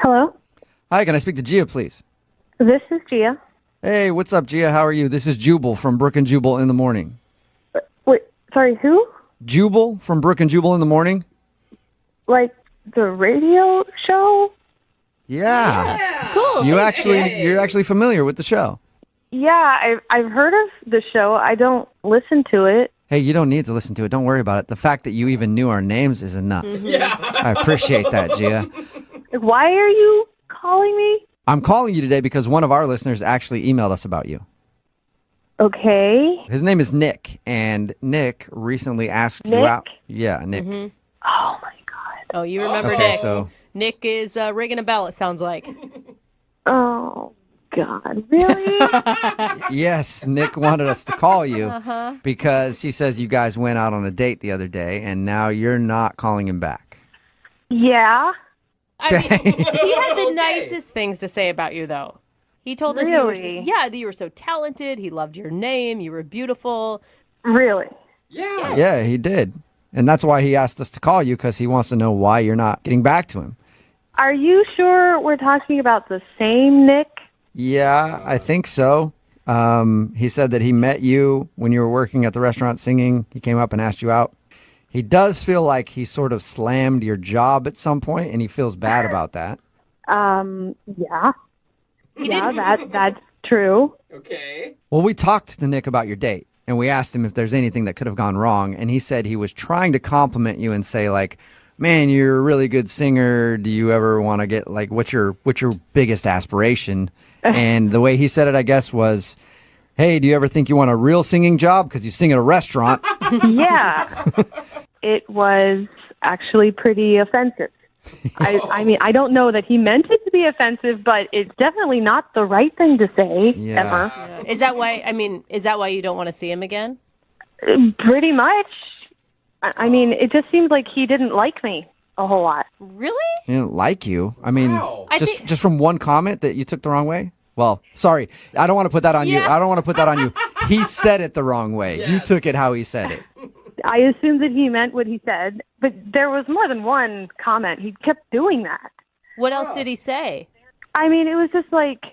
Hello? Hi, can I speak to Gia, please? This is Gia. Hey, what's up, Gia? How are you? This is Jubal from Brooke and Jubal in the morning. Wait, sorry, who? Jubal from Brooke and Jubal in the morning? Like the radio show? Yeah. Cool. You're Thanks, actually familiar with the show. Yeah, I've heard of the show. I don't listen to it. Hey, you don't need to listen to it. Don't worry about it. The fact that you even knew our names is enough. Yeah. I appreciate that, Gia. Like, why are you calling me? I'm calling you today because one of our listeners actually emailed us about you. Okay. His name is Nick, and Nick recently asked you Nick? out. Yeah, Nick. Oh my god. Oh, you remember Okay, Nick. so Nick is ringing a bell, it sounds like. Oh god. Really? yes, Nick wanted us to call you because he says you guys went out on a date the other day, and now you're not calling him back. Yeah. I mean, he had the nicest things to say about you, though. He told us Really? that you were so talented. He loved your name. You were beautiful. Really? Yeah. Yeah, he did. And that's why he asked us to call you, because he wants to know why you're not getting back to him. Are you sure we're talking about the same Nick? Yeah, I think so. He said that he met you when you were working at the restaurant singing. He came up and asked you out. He does feel like he sort of slammed your job at some point, and he feels bad about that. Yeah. Yeah, that's true. Okay. Well, we talked to Nick about your date, and we asked him if there's anything that could have gone wrong, and he said he was trying to compliment you and say, like, man, you're a really good singer. Do you ever want to get, like, what's your biggest aspiration? And the way he said it, I guess, was, hey, do you ever think you want a real singing job because you sing at a restaurant? Yeah. It was actually pretty offensive. I mean, I don't know that he meant it to be offensive, but it's definitely not the right thing to say, Yeah. ever. Yeah. Is that why you don't want to see him again? Pretty much. I mean, it just seems like he didn't like me a whole lot. Really? He didn't like you. I mean, I just think- just from one comment that you took the wrong way? Well, sorry. I don't want to put that on you. Yeah. I don't want to put that on you. He said it the wrong way. You took it how he said it. I assumed that he meant what he said, but there was more than one comment. He kept doing that. What else did he say? I mean, it was just like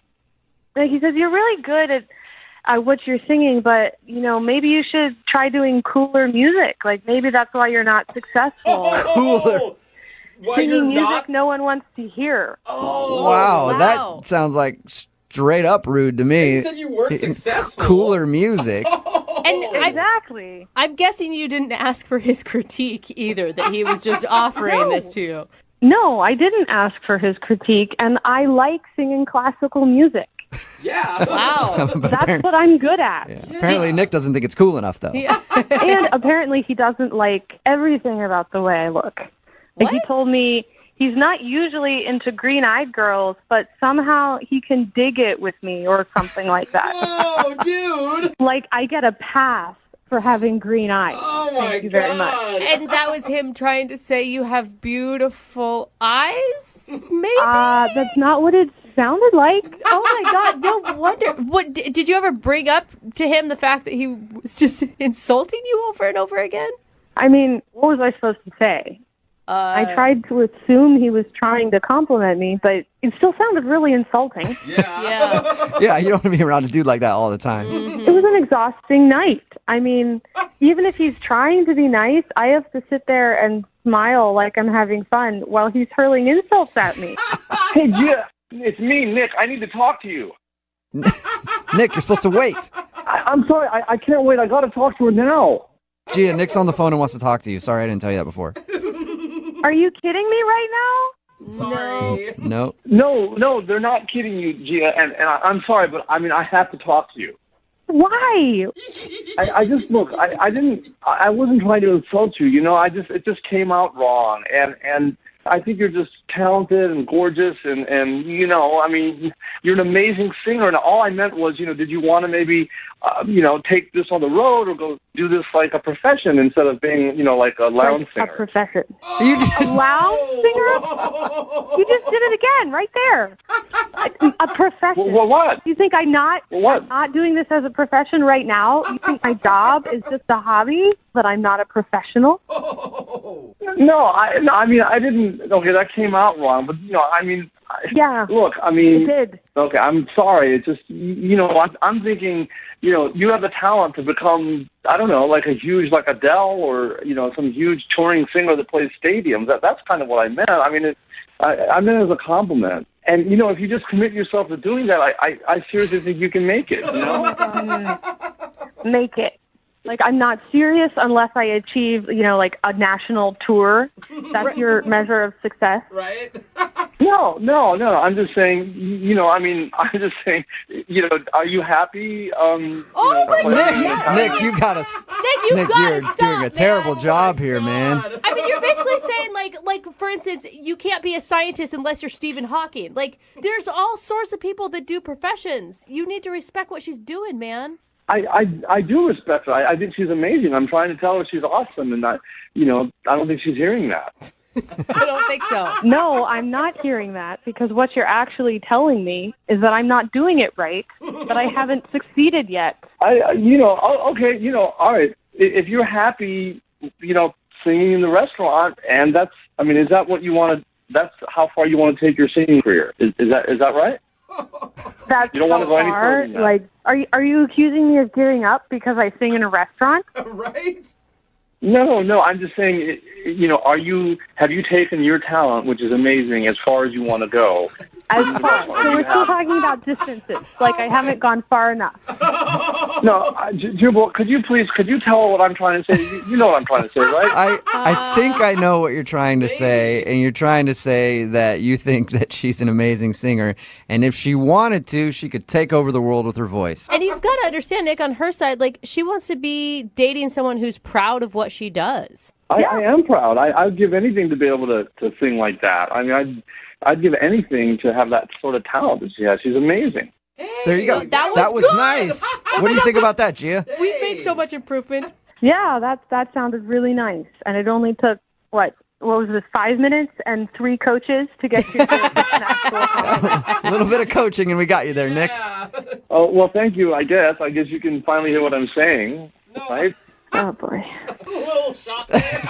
he says, you're really good at what you're singing, but, you know, maybe you should try doing cooler music. Like, maybe that's why you're not successful. Cooler. Singing music no one wants to hear. Wow, wow. that sounds like straight up rude to me. You said you were successful. Cooler music. And Exactly. I'm guessing you didn't ask for his critique either, that he was just offering this to you. No, I didn't ask for his critique, and I like singing classical music. Yeah. Wow. That's what I'm good at. Yeah. Apparently, Nick doesn't think it's cool enough, though. Yeah. And apparently he doesn't like everything about the way I look. Like, he What? told me he's not usually into green-eyed girls, but somehow he can dig it with me or something like that. Oh, dude. Like, I get a pass for having green eyes. Oh, my Thank you very much. God. And that was him trying to say you have beautiful eyes, maybe? That's not what it sounded like. Oh my God! No wonder. What did you ever bring up to him the fact that he was just insulting you over and over again? I mean, what was I supposed to say? I tried to assume he was trying to compliment me, but it still sounded really insulting. Yeah. Yeah, you don't want to be around a dude like that all the time. It was an exhausting night. I mean, even if he's trying to be nice, I have to sit there and smile like I'm having fun while he's hurling insults at me. Hey, Gia, it's me, Nick. I need to talk to you. Nick, you're supposed to wait. I'm sorry. I can't wait. I got to talk to her now. Gia, Nick's on the phone and wants to talk to you. Sorry, I didn't tell you that before. Are you kidding me right now? Sorry. No. No, they're not kidding you, Gia. And I'm sorry, but I mean, I have to talk to you. Why? I just look. I wasn't trying to insult you. You know, it just came out wrong. And I think you're just talented and gorgeous, and you know, I mean, you're an amazing singer. And all I meant was, you know, did you want to maybe, take this on the road or go do this like a profession instead of being, like a lounge Like singer? a profession. You A lounge singer? You just did it again, right there. A profession. Well, what? You think I'm not doing this as a profession right now? You think my job is just a hobby, but I'm not a professional? No, I mean, I didn't. Okay, that came out wrong, but I mean, Yeah. look, I It mean, did. okay, I'm sorry. It's just, I'm thinking, you have the talent to become, I don't know, like a huge, like Adele or, some huge touring singer that plays stadiums. That's kind of what I meant. I mean, I meant it as a compliment. And, if you just commit yourself to doing that, I seriously think you can make it, Make it. Like, I'm not serious unless I achieve, like a national tour. That's your measure of success. Right? No. I'm just saying, I'm just saying, are you happy? Oh my God. Nick, you got us. Nick, you Nick, gotta you're stop, doing a terrible man. job here, man. God. I mean, you're basically saying, like for instance, you can't be a scientist unless you're Stephen Hawking. Like, there's all sorts of people that do professions. You need to respect what she's doing, man. I do respect her. I think she's amazing. I'm trying to tell her she's awesome, and I don't think she's hearing that. I don't think so. No, I'm not hearing that because what you're actually telling me is that I'm not doing it right, that I haven't succeeded yet. Okay, all right. If you're happy, singing in the restaurant, and is that what you want to? That's how far you want to take your singing career. Is that right? That's You don't want to go any further than that. Like, are you accusing me of giving up because I sing in a restaurant? Right? No. I'm just saying, have you taken your talent, which is amazing, as far as you want to go? As far, so we're still talking about distances. Like, I haven't gone far enough. No, Jubal, could you tell her what I'm trying to say? You know what I'm trying to say, right? I think I know what you're trying to say, and you're trying to say that you think that she's an amazing singer, and if she wanted to, she could take over the world with her voice. And you've got to understand, Nick, on her side, like, she wants to be dating someone who's proud of what she does. I am proud. I'd give anything to be able to sing like that. I mean, I'd give anything to have that sort of talent that she has. She's amazing. There you go. That was good. Nice. What do you think about that, Gia? We've made so much improvement. Yeah, that sounded really nice. And it only took, what was this, 5 minutes and 3 coaches to get you to an actual song. A little bit of coaching, and we got you there, Nick. Yeah. Oh, well, thank you, I guess. I guess you can finally hear what I'm saying, right? Oh, boy. A little shot there.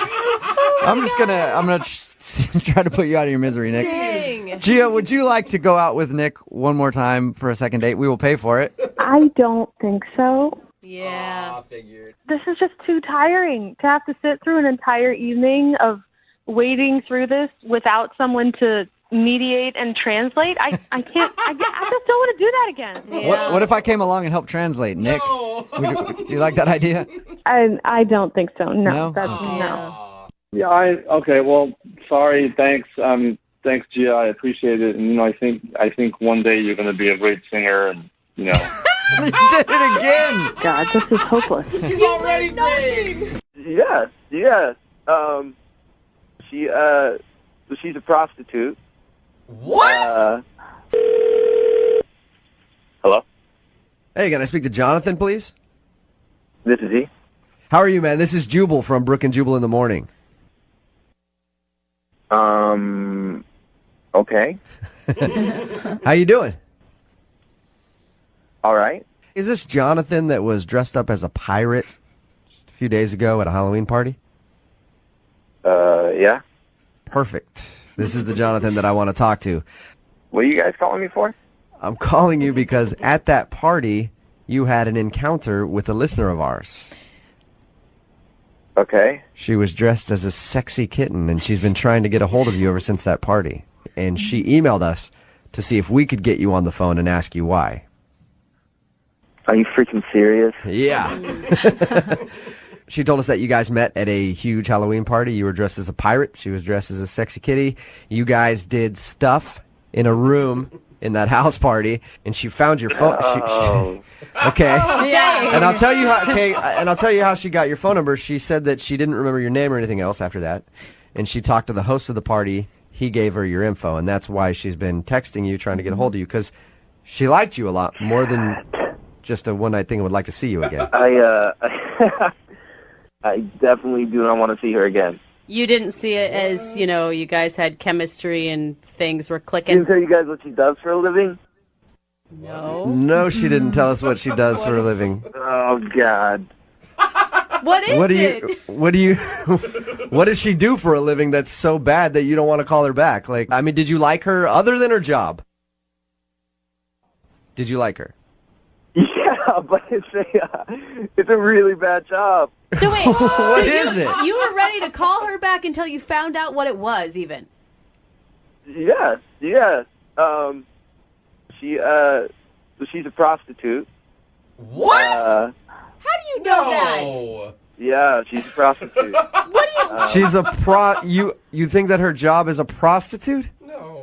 I'm gonna try to put you out of your misery, Nick. Dang. Gia, would you like to go out with Nick one more time for a second date? We will pay for it. I don't think so. Yeah. Figured. This is just too tiring to have to sit through an entire evening of wading through this without someone to mediate and translate. I can't. I just don't want to do that again. Yeah. What if I came along and helped translate, Nick? No. Would you like that idea? I don't think so. No, No? that's Oh. no. Yeah, okay, well, sorry, thanks. Thanks, Gia, I appreciate it. And, I think one day you're going to be a great singer, and, You did it again! God, this is hopeless. She's already great. Yes. She's a prostitute. What? Hello? Hey, can I speak to Jonathan, please? This is he. How are you, man? This is Jubal from Brooke and Jubal in the Morning. Okay. How you doing? All right. Is this Jonathan that was dressed up as a pirate just a few days ago at a Halloween party? Yeah. Perfect. This is the Jonathan that I want to talk to. What are you guys calling me for? I'm calling you because at that party, you had an encounter with a listener of ours. Okay. She was dressed as a sexy kitten, and she's been trying to get a hold of you ever since that party. And she emailed us to see if we could get you on the phone and ask you why. Are you freaking serious? Yeah. She told us that you guys met at a huge Halloween party. You were dressed as a pirate. She was dressed as a sexy kitty. You guys did stuff in a room in that house party, and she found your phone. Okay. Yeah. And I'll tell you how. Okay, and I'll tell you how she got your phone number. She said that she didn't remember your name or anything else after that, and she talked to the host of the party. He gave her your info, and that's why she's been texting you, trying to get a hold of you, because she liked you a lot more than just a one-night thing and would like to see you again. I definitely do not want to see her again. You didn't see it as, you guys had chemistry and things were She clicking? didn't tell you guys what she does for a living? No. No, she didn't tell us what she does for a living. Oh, God. What is What do it? you? What do you? What does she do for a living that's so bad that you don't want to call her back? Like, I mean, did you like her other than her job? Did you like her? Yeah, but it's a really bad job. So wait, What is it? you were ready to call her back until you found out what it was, even. Yes, yes. She's a prostitute. What? How do you know that? No. Yeah, she's a prostitute. What do you? She's a You think that her job is a prostitute? No.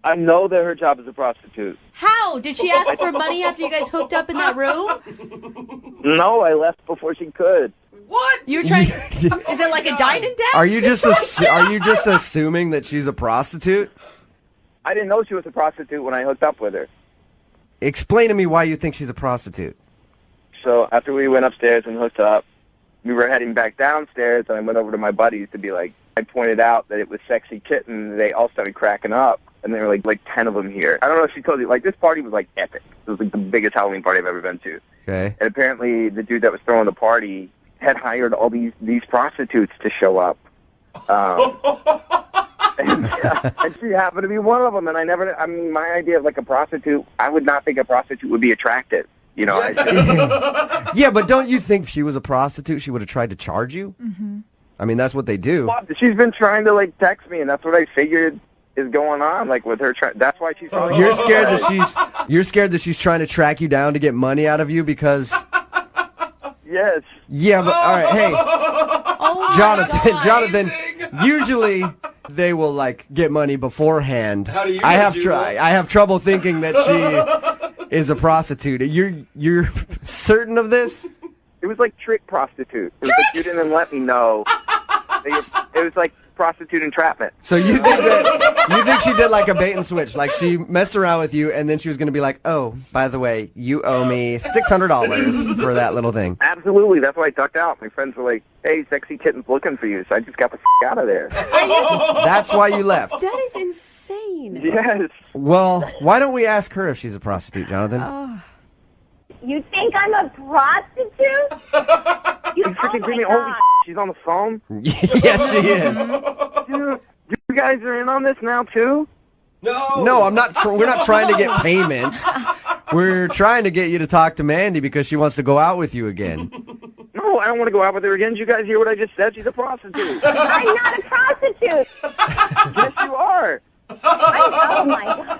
I know that her job is a prostitute. How did she ask for money after you guys hooked up in that room? No, I left before she could. What? You were trying. Is it like a dine and dash? Are you just assuming that she's a prostitute? I didn't know she was a prostitute when I hooked up with her. Explain to me why you think she's a prostitute. So after we went upstairs and hooked up, we were heading back downstairs, and I went over to my buddies to be like, I pointed out that it was Sexy Kitten. They all started cracking up, and there were like 10 of them here. I don't know if she told you, like, this party was like epic. It was like the biggest Halloween party I've ever been to. Okay. And apparently the dude that was throwing the party had hired all these prostitutes to show up. And she happened to be one of them. And I mean, my idea of like a prostitute, I would not think a prostitute would be attractive. You know, Yeah, but don't you think if she was a prostitute, she would have tried to charge you? Mm-hmm. I mean, that's what they do. she's been trying to like text me, and that's what I figured is going on. Like with her, that's why she's. Probably You're scared that she's trying to track you down to get money out of you because. Yes. Yeah, but all right, hey, Oh Jonathan. Usually they will like get money beforehand. How do you I know, have Jubal? I have trouble thinking that she is a prostitute. You're certain of this? It was like trick prostitute. It was like you didn't let me know. It was like prostitute entrapment. So you think she did like a bait and switch, like she messed around with you, and then she was going to be like, "Oh, by the way, you owe me $600 for that little thing." Absolutely. That's why I ducked out. My friends were like, "Hey, Sexy Kitten's looking for you," so I just got the out of there. That's why you left. That is insane. Yes. Well, why don't we ask her if she's a prostitute, Jonathan? You think I'm a prostitute? You freaking kidding me? Holy she's on the phone? Yes, she is. Dude, you guys are in on this now, too? No. No, I'm not. We're not trying to get payment. We're trying to get you to talk to Mandy because she wants to go out with you again. No, I don't want to go out with her again. Did you guys hear what I just said? She's a prostitute. I'm not a prostitute. Yes, you are. Oh my god.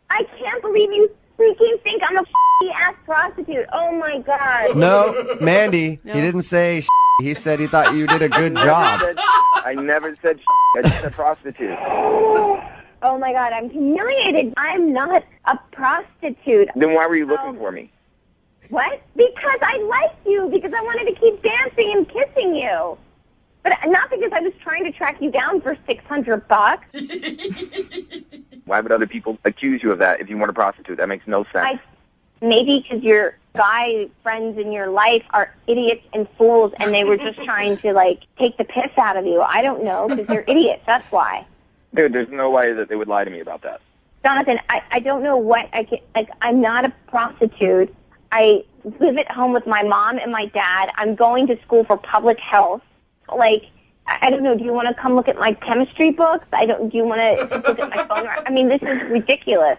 I can't believe you freaking think I'm a ass prostitute. Oh my god. No, Mandy, he didn't say he said he thought you did a good job. I never said I just said prostitute. Oh my god, I'm humiliated. I'm not a prostitute. Then why were you looking for me? What? Because I liked you. Because I wanted to keep dancing and kissing you. But not because I was trying to track you down for $600. Why would other people accuse you of that if you weren't a prostitute? That makes no sense. Maybe because your guy friends in your life are idiots and fools, and they were just trying to, like, take the piss out of you. I don't know, because they're idiots. That's why. Dude, there's no way that they would lie to me about that. Jonathan, I don't know what I can... Like, I'm not a prostitute. I live at home with my mom and my dad. I'm going to school for public health. Like... I don't know. Do you want to come look at my chemistry books? Do you want to look at my phone? I mean, this is ridiculous.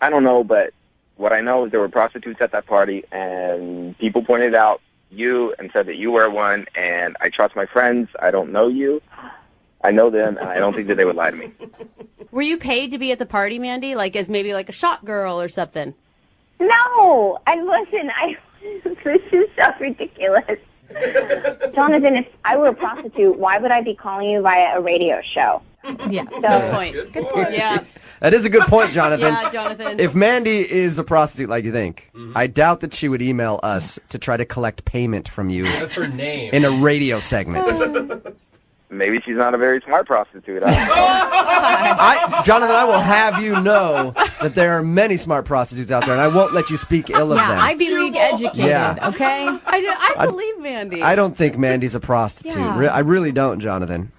I don't know, but what I know is there were prostitutes at that party, and people pointed out you and said that you were one, and I trust my friends. I don't know you. I know them, and I don't think that they would lie to me. Were you paid to be at the party, Mandy? Like as maybe like a shot girl or something? No. And listen, this is so ridiculous. Jonathan, if I were a prostitute, why would I be calling you via a radio show? Yeah, So- good point. Good point. Yeah, That is a good point, Jonathan. yeah, Jonathan. If Mandy is a prostitute like you think, I doubt that she would email us to try to collect payment from you That's her name. in a radio segment. Maybe she's not a very smart prostitute. Jonathan, I will have you know that there are many smart prostitutes out there, and I won't let you speak ill of yeah, them. Ivy League educated. Yeah. Okay. I believe Mandy. I don't think Mandy's a prostitute. Yeah. I really don't, Jonathan.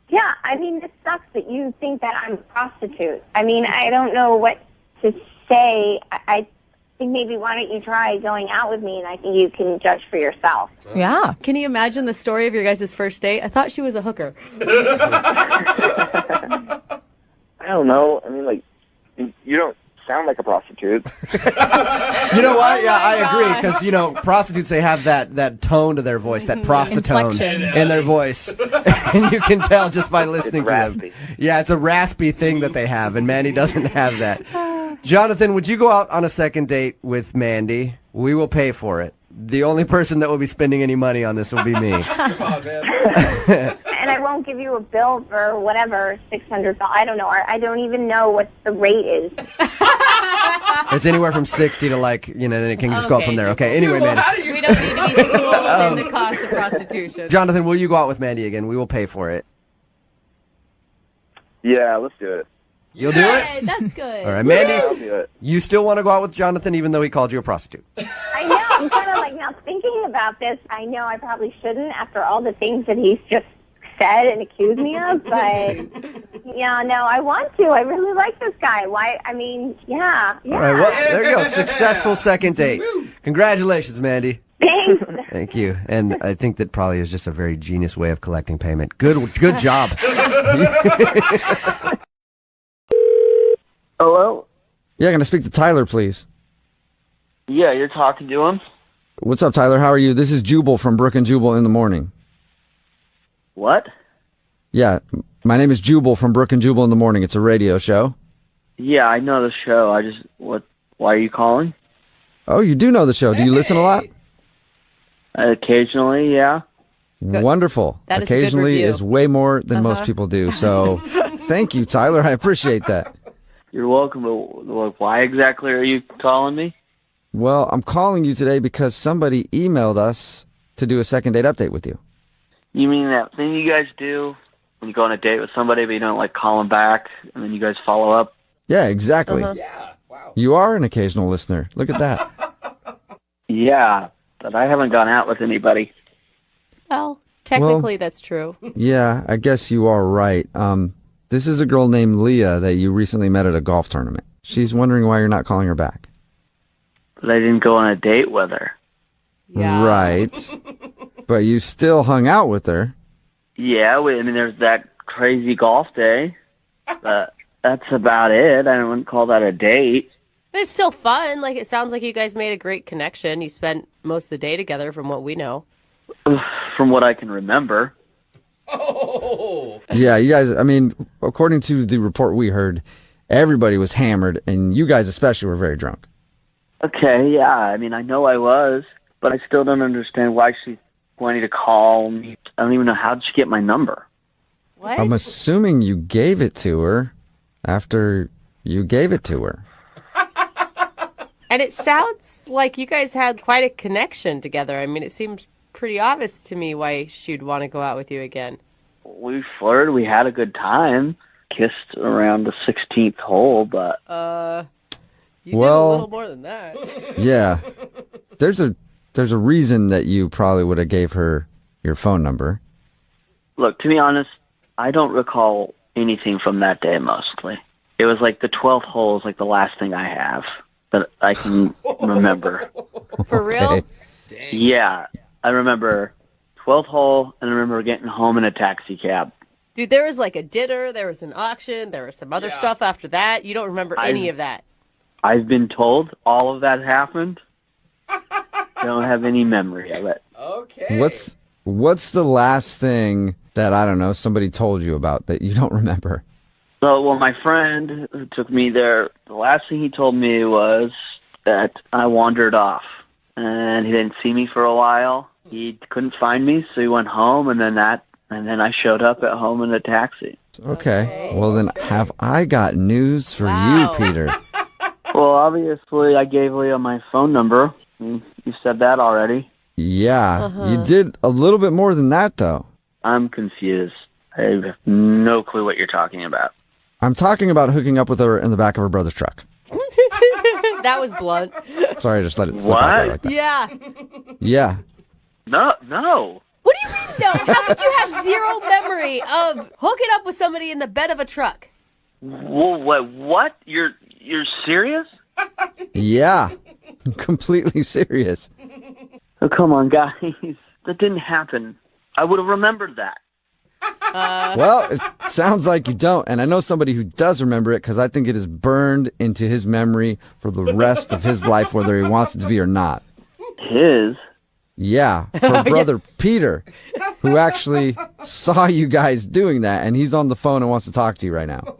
Yeah, I mean, this sucks that you think that I'm a prostitute. I mean, I don't know what to say. think maybe why don't you try going out with me, and I think you can judge for yourself. Yeah. Can you imagine the story of your guys' first date? I thought she was a hooker. I don't know. I mean, like, you don't sound like a prostitute. You know what? Yeah, I agree. Because, prostitutes, they have that tone to their voice, that prostitutone Inflection. in their voice. And you can tell just by listening It's to them. raspy. Yeah, it's a raspy thing that they have, and Mandy doesn't have that. Jonathan, would you go out on a second date with Mandy? We will pay for it. The only person that will be spending any money on this will be me. Come on, man. And I won't give you a bill for whatever, $600. I don't know. I don't even know what the rate is. It's anywhere from 60 to then it can just go up from there. Okay, anyway, Well, Mandy. how do you We don't need to be schooled in the cost of prostitution. Jonathan, will you go out with Mandy again? We will pay for it. Yeah, let's do it. You'll do it? Hey, that's good. All right, Mandy, I'll do it. you still want to go out with Jonathan even though he called you a prostitute? I know. I'm kind of like now thinking about this. I know I probably shouldn't after all the things that he's just said and accused me of. But yeah, no, I want to. I really like this guy. Why? I mean, yeah. All right, well, there you go. Successful second date. Congratulations, Mandy. Thanks. Thank you. And I think that probably is just a very genius way of collecting payment. Good job. Hello? Yeah, can I speak to Tyler, please? Yeah, you're talking to him? What's up, Tyler? How are you? This is Jubal from Brooke and Jubal in the morning. What? Yeah, my name is Jubal from Brooke and Jubal in the morning. It's a radio show. Yeah, I know the show. Why are you calling? Oh, you do know the show. Do you listen a lot? Occasionally, yeah. Wonderful. That is a good Occasionally review. is way more than most people do. So thank you, Tyler. I appreciate that. You're welcome, but why exactly are you calling me? Well, I'm calling you today because somebody emailed us to do a second date update with you. You mean that thing you guys do when you go on a date with somebody, but you don't call them back, and then you guys follow up? Yeah, exactly. Yeah. Wow. You are an occasional listener. Look at that. Yeah, but I haven't gone out with anybody. Well, technically that's true. Yeah, I guess you are right. This is a girl named Leah that you recently met at a golf tournament. She's wondering why you're not calling her back. But I didn't go on a date with her. Yeah. Right. But you still hung out with her. Yeah, there's that crazy golf day. But that's about it. I wouldn't call that a date. But it's still fun. Like, it sounds like you guys made a great connection. You spent most of the day together from what we know. From what I can remember. Oh. Yeah, you guys, according to the report we heard, everybody was hammered, and you guys especially were very drunk. Okay, yeah. I know I was, but I still don't understand why she's wanting to call me. I don't even know, how did she get my number? What? I'm assuming you gave it to her after you gave it to her. And it sounds like you guys had quite a connection together. It seems pretty obvious to me why she'd want to go out with you again. We flirted. We had a good time. Kissed around the 16th hole, but You did a Well- little more than that. Yeah. There's a reason that you probably would have gave her your phone number. look, to be honest, I don't recall anything from that day mostly. It was the 12th hole is the last thing I have that I can remember. For real? Okay. Yeah, I remember 12th hole, and I remember getting home in a taxi cab. Dude, there was a dinner, there was an auction, there was some other stuff after that. You don't remember any of that. I've been told all of that happened. I don't have any memory of it. Okay. What's the last thing that, I don't know, somebody told you about that you don't remember? So, well, my friend who took me there, the last thing he told me was that I wandered off, and he didn't see me for a while. He couldn't find me, so he went home, and then I showed up at home in a taxi. Okay. Well, then have I got news for Wow. you, Peter? Well, obviously, I gave Leah my phone number. You said that already. Yeah. You did a little bit more than that, though. I'm confused. I have no clue what you're talking about. I'm talking about hooking up with her in the back of her brother's truck. That was blunt. Sorry, I just let it slip out there What? like that. Yeah. No. Yeah. What do you mean, no? How could you have zero memory of hooking up with somebody in the bed of a truck? Well, what? You're serious? Yeah. Completely serious. Oh, come on, guys. That didn't happen. I would have remembered that. Well, it sounds like you don't. And I know somebody who does remember it because I think it is burned into his memory for the rest of his life, whether he wants it to be or not. His? Yeah, her brother Peter, who actually saw you guys doing that, and he's on the phone and wants to talk to you right now.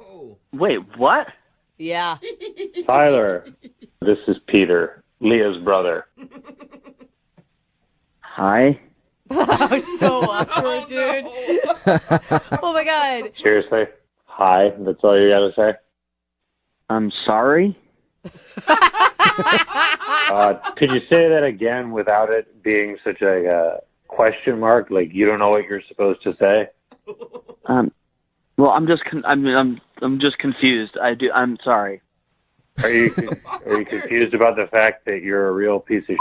Wait, what? Yeah. Tyler, this is Peter, Leah's brother. Hi? Oh, so awkward, dude. Oh, my God. Seriously? Hi, that's all you gotta say? I'm sorry? Could you say that again without it being such a question mark? Like you don't know what you're supposed to say? Well, I'm just confused. I'm sorry. Are you confused about the fact that you're a real piece of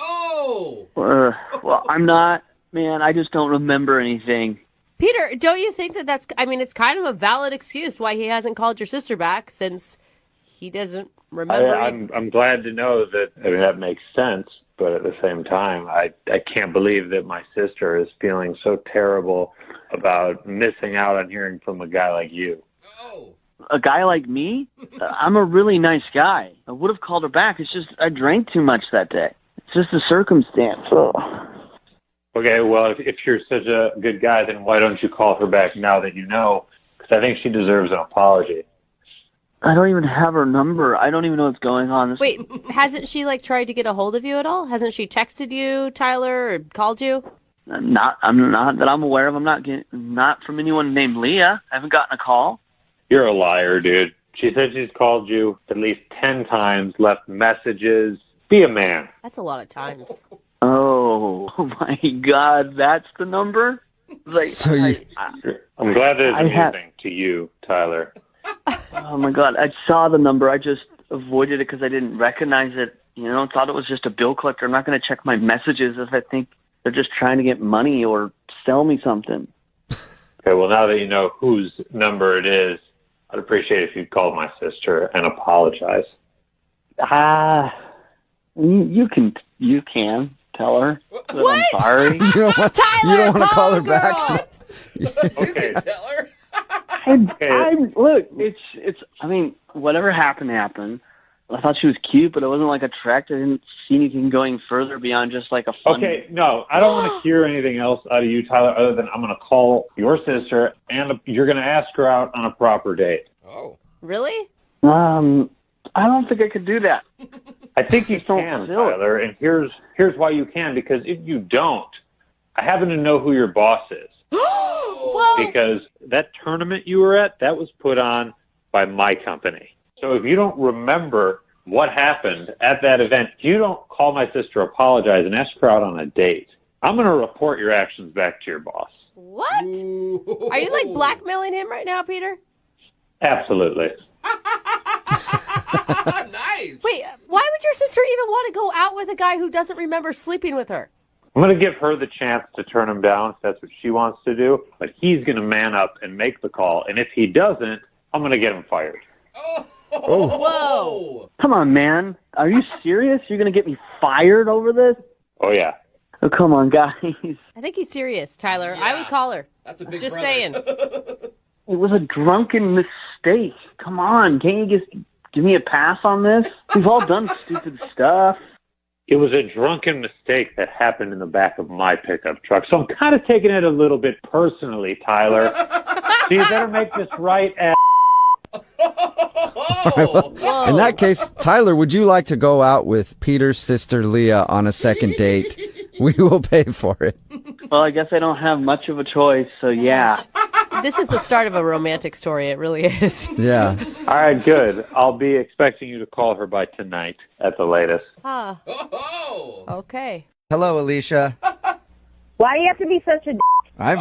Oh! Well, I'm not, man. I just don't remember anything. Peter, don't you think that's, I mean, it's kind of a valid excuse why he hasn't called your sister back since he doesn't remember. I'm glad to know that. I mean, that makes sense, but at the same time, I can't believe that my sister is feeling so terrible about missing out on hearing from a guy like you. Oh! A guy like me? I'm a really nice guy. I would have called her back. It's just I drank too much that day. It's just a circumstance. Oh. Okay, well, if you're such a good guy, then why don't you call her back now that you know? Because I think she deserves an apology. I don't even have her number. I don't even know what's going on. Wait, hasn't she tried to get a hold of you at all? Hasn't she texted you, Tyler, or called you? I'm not that I'm aware of. I'm not from anyone named Leah. I haven't gotten a call. You're a liar, dude. She said she's called you at least 10 times, left messages. Be a man. That's a lot of times. Oh my God, that's the number? Like, So I'm glad that it's amusing to you, Tyler. Oh my God, I saw the number. I just avoided it because I didn't recognize it. Thought it was just a bill collector. I'm not going to check my messages if I think they're just trying to get money or sell me something. Okay, well, now that you know whose number it is, I'd appreciate if you'd call my sister and apologize. You can tell her that What? I'm sorry. You don't want to call her back? Okay. Tell her. Look, it's. I mean, whatever happened. I thought she was cute, but I wasn't attracted. I didn't see anything going further beyond just a fun. Okay, no, I don't want to hear anything else out of you, Tyler, other than I'm going to call your sister and you're going to ask her out on a proper date. Oh. Really? I don't think I could do that. I think you can, Tyler, and here's why you can, because if you don't, I happen to know who your boss is. Whoa. Because that tournament you were at, that was put on by my company. So if you don't remember what happened at that event, you don't call my sister, apologize, and ask her out on a date, I'm going to report your actions back to your boss. What? Ooh. Are you blackmailing him right now, Peter? Absolutely. Nice. Wait, why would your sister even want to go out with a guy who doesn't remember sleeping with her? I'm going to give her the chance to turn him down if that's what she wants to do, but he's going to man up and make the call, and if he doesn't, I'm going to get him fired. Whoa. Come on, man. Are you serious? You're going to get me fired over this? Oh, yeah. Oh, come on, guys. I think he's serious, Tyler. Yeah. I would call her. That's a big Just brother. saying. It was a drunken mistake. Come on. Can't you just give me a pass on this? We've all done stupid stuff. It was a drunken mistake that happened in the back of my pickup truck, so I'm kind of taking it a little bit personally, Tyler. So you better make this right, ass. In that case, Tyler, would you like to go out with Peter's sister Leah on a second date? We will pay for it. Well, I guess I don't have much of a choice, so yeah. This is the start of a romantic story. It really is. Yeah. All right, good. I'll be expecting you to call her by tonight at the latest. Ah, Oh. okay. Hello, Alicia. Why do you have to be such a How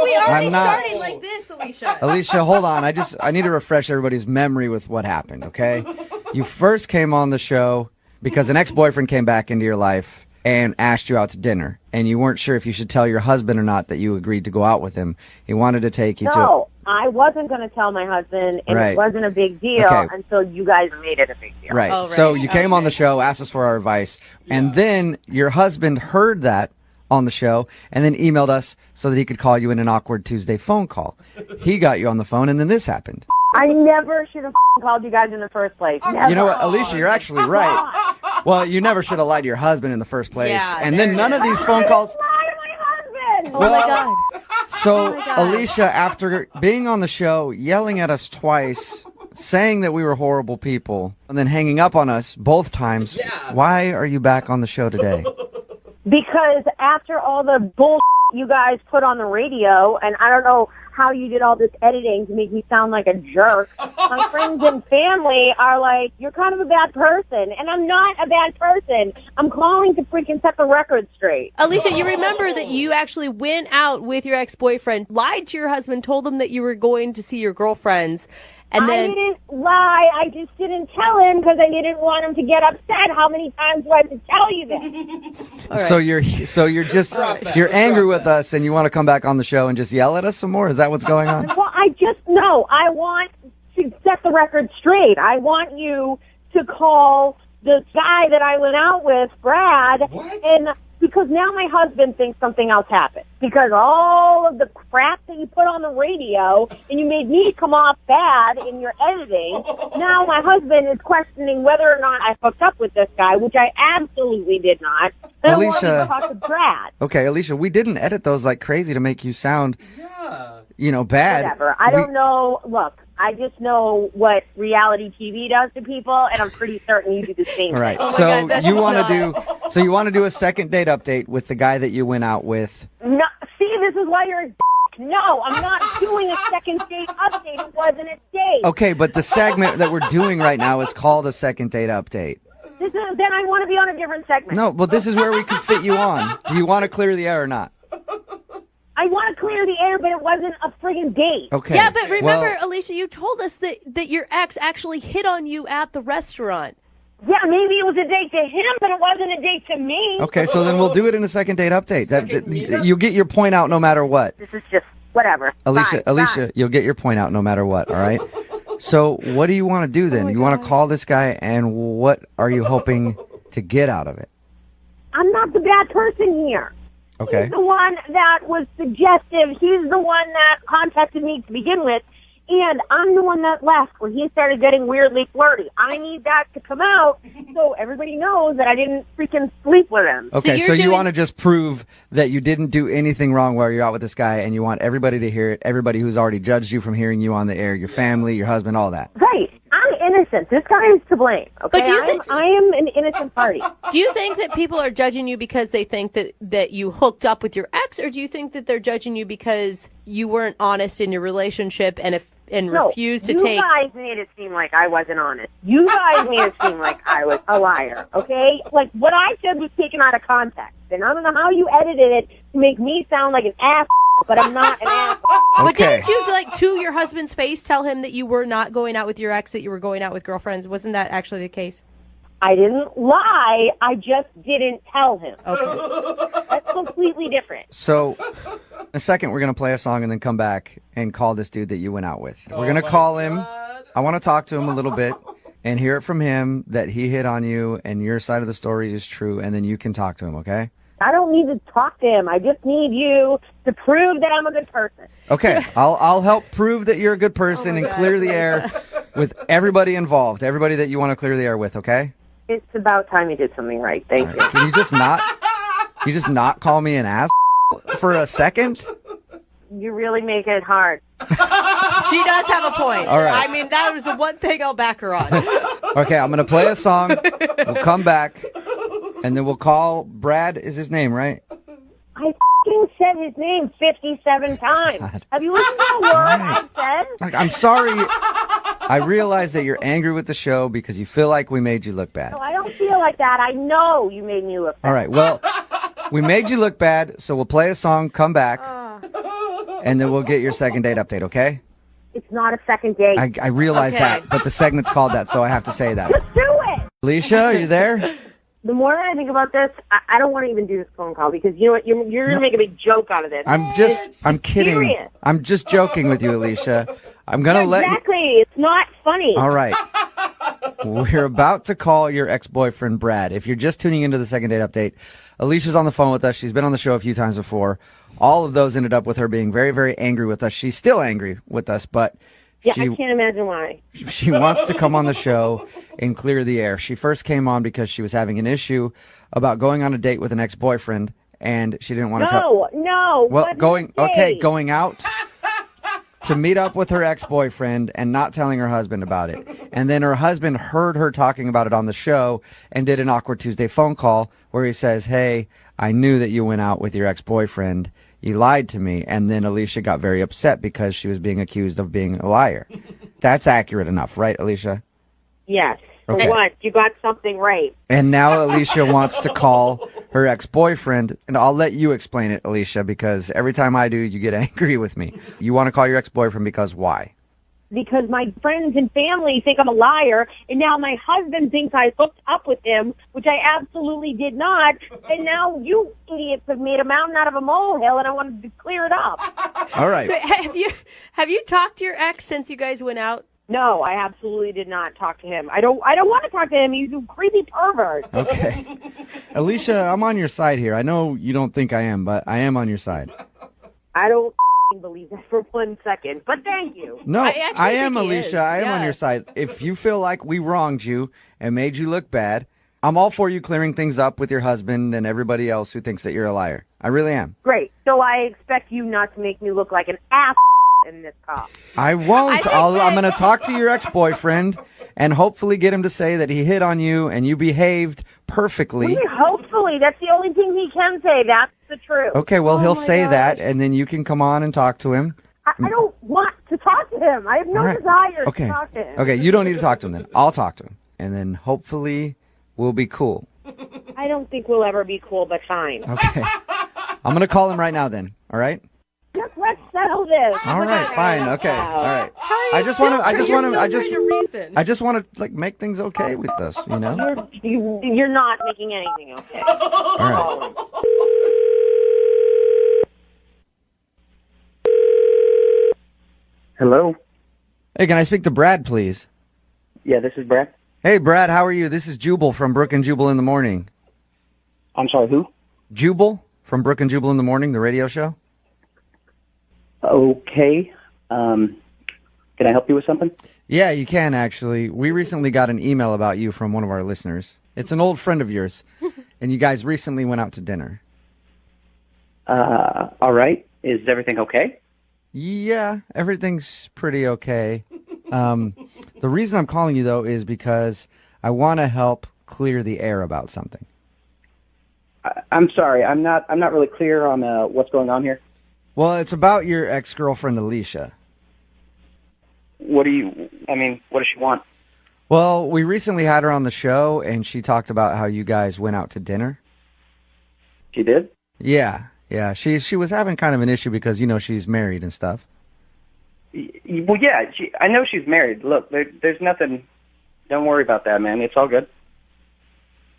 are we already I'm not- starting like this, Alicia? Alicia, hold on. I need to refresh everybody's memory with what happened, okay? You first came on the show because an ex-boyfriend came back into your life and asked you out to dinner, and you weren't sure if you should tell your husband or not that you agreed to go out with him. He wanted to take you No. I wasn't going to tell my husband, and Right. it wasn't a big deal until you guys made it a big deal. Right. Oh, right. So you came on the show, asked us for our advice, and then your husband heard that on the show and then emailed us so that he could call you in an awkward Tuesday phone call. He got you on the phone, and then this happened. I never should have called you guys in the first place. Never. You know what, Alicia, you're actually right. Well, you never should have lied to your husband in the first place. Yeah, and then none of these phone calls. Lie to my husband. Oh my God. So, Alicia, after being on the show, yelling at us twice, saying that we were horrible people, and then hanging up on us both times, why are you back on the show today? Because after all the bullshit you guys put on the radio, and I don't know how you did all this editing to make me sound like a jerk, my friends and family are like, you're kind of a bad person. And I'm not a bad person. I'm calling to freaking set the record straight. Alicia, you remember that you actually went out with your ex-boyfriend, lied to your husband, told him that you were going to see your girlfriends, and then... I didn't lie. I just didn't tell him because I didn't want him to get upset. How many times do I have to tell you this? All right. So you're angry with us and you want to come back on the show and just yell at us some more? Is that what's going on? Well, I want to set the record straight. I want you to call the guy that I went out with, Brad, and because now my husband thinks something else happened. Because all of the crap that you put on the radio and you made me come off bad in your editing, now my husband is questioning whether or not I hooked up with this guy, which I absolutely did not. And I want Alicia. to talk to Brad. Okay, Alicia, we didn't edit those like crazy to make you sound, bad. Whatever. I don't know. Look, I just know what reality TV does to people, and I'm pretty certain you do the same All right. thing. So you want to do a second date update with the guy that you went out with. No, see, this is why you're a No, I'm not doing a second date update. It wasn't a date. Okay, but the segment that we're doing right now is called a second date update. Then I want to be on a different segment. No, well, this is where we can fit you on. Do you want to clear the air or not? I want to clear the air, but it wasn't a friggin' date. Okay. Yeah, but remember, Well, Alicia, you told us that your ex actually hit on you at the restaurant. Yeah, maybe it was a date to him, but it wasn't a date to me. okay, so then we'll do it in a second date update. You'll get your point out no matter what. This is just whatever. Alicia, Bye. you'll get your point out no matter what, all right? So what do you want to do then? You want to call this guy, and what are you hoping to get out of it? I'm not the bad person here. Okay. He's the one that was suggestive. He's the one that contacted me to begin with. And I'm the one that left when he started getting weirdly flirty. I need that to come out so everybody knows that I didn't freaking sleep with him. Okay, so you want to just prove that you didn't do anything wrong while you're out with this guy, and you want everybody to hear it, everybody who's already judged you from hearing you on the air, your family, your husband, all that. Right. I'm innocent. This guy is to blame. Okay? But do you I am an innocent party. Do you think that people are judging you because they think that you hooked up with your ex, or do you think that they're judging you because you weren't honest in your relationship and refused to take... You guys made it seem like I wasn't honest. You guys made it seem like I was a liar, okay? Like, what I said was taken out of context. And I don't know how you edited it to make me sound like an ass, but I'm not an ass. But didn't you, to your husband's face, tell him that you were not going out with your ex, that you were going out with girlfriends? Wasn't that actually the case? I didn't lie. I just didn't tell him. Okay. That's completely different. So, in a second, we're going to play a song and then come back and call this dude that you went out with. We're going to call him. I want to talk to him a little bit and hear it from him that he hit on you and your side of the story is true, and then you can talk to him, okay? I don't need to talk to him. I just need you to prove that I'm a good person. Okay, I'll help prove that you're a good person and clear the air with everybody involved, everybody that you want to clear the air with, okay? It's about time you did something right. Thank you. Can you just not call me an ass for a second? You really make it hard. She does have a point. All right. I mean, that was the one thing I'll back her on. Okay, I'm going to play a song. We'll come back, and then we'll call Brad is his name, right? I f***ing said his name 57 times. God. Have you listened to a word I said? Like, I'm sorry. I realize that you're angry with the show because you feel like we made you look bad. No, I don't feel like that. I know you made me look bad. All right, well, we made you look bad, so we'll play a song, come back, and then we'll get your second date update, okay? It's not a second date. I realize that, but the segment's called that, so I have to say that. Just do it! Alicia, are you there? the more that I think about this, I don't want to even do this phone call because you know what? You're going to make a big joke out of this. I'm kidding. Serious. I'm just joking with you, Alicia. I'm going to let you. Exactly. It's not funny. All right. We're about to call your ex-boyfriend, Brad. If you're just tuning into the second date update, Alicia's on the phone with us. She's been on the show a few times before. All of those ended up with her being very, very angry with us. She's still angry with us, but I can't imagine why. she wants to come on the show and clear the air. She first came on because she was having an issue about going on a date with an ex-boyfriend, and she didn't want to tell. No. Well, going out to meet up with her ex-boyfriend and not telling her husband about it. And then her husband heard her talking about it on the show and did an Awkward Tuesday phone call where he says, hey, I knew that you went out with your ex-boyfriend. You lied to me. And then Alicia got very upset because she was being accused of being a liar. That's accurate enough, right, Alicia? Yes. Okay. For once, you got something right. And now Alicia wants to call her ex-boyfriend, and I'll let you explain it, Alicia, because every time I do, you get angry with me. You want to call your ex-boyfriend because why? Because my friends and family think I'm a liar, and now my husband thinks I hooked up with him, which I absolutely did not, and now you idiots have made a mountain out of a molehill, and I wanted to clear it up. All right. So have you talked to your ex since you guys went out? No, I absolutely did not talk to him. I don't want to talk to him. He's a creepy pervert. Okay. Alicia, I'm on your side here. I know you don't think I am, but I am on your side. I don't believe that for 1 second, but thank you. No, I am, think he Alicia. is. I am on Yeah. your side. If you feel like we wronged you and made you look bad, I'm all for you clearing things up with your husband and everybody else who thinks that you're a liar. I really am. Great. So I expect you not to make me look like an ass in this call. I won't. I'm going to talk to your ex-boyfriend and hopefully get him to say that he hit on you and you behaved perfectly. Hopefully. That's the only thing he can say. That's the truth. Okay, well, he'll say gosh. that, and then you can come on and talk to him. I don't want to talk to him. I have no All right. desire Okay. to talk to him. Okay, you don't need to talk to him then. I'll talk to him, and then hopefully we'll be cool. I don't think we'll ever be cool, but fine. Okay. I'm going to call him right now then, all right? Let's settle this. All right, fine. Okay. All right. I just want to like make things okay with us, you know? You're not making anything okay. All right. Hello? Hey, can I speak to Brad, please? Yeah, this is Brad. Hey, Brad, how are you? This is Jubal from Brooke and Jubal in the Morning. I'm sorry, who? Jubal from Brooke and Jubal in the Morning, the radio show. Okay. Can I help you with something? Yeah, you can, actually. We recently got an email about you from one of our listeners. It's an old friend of yours, and you guys recently went out to dinner. All right. Is everything okay? Yeah, everything's pretty okay. The reason I'm calling you, though, is because I want to help clear the air about something. I'm sorry. I'm not really clear on what's going on here. Well, it's about your ex-girlfriend, Alicia. What does she want? Well, we recently had her on the show, and she talked about how you guys went out to dinner. She did? Yeah. She was having kind of an issue because, you know, she's married and stuff. Well, yeah. I know she's married. Look, there's nothing. Don't worry about that, man. It's all good.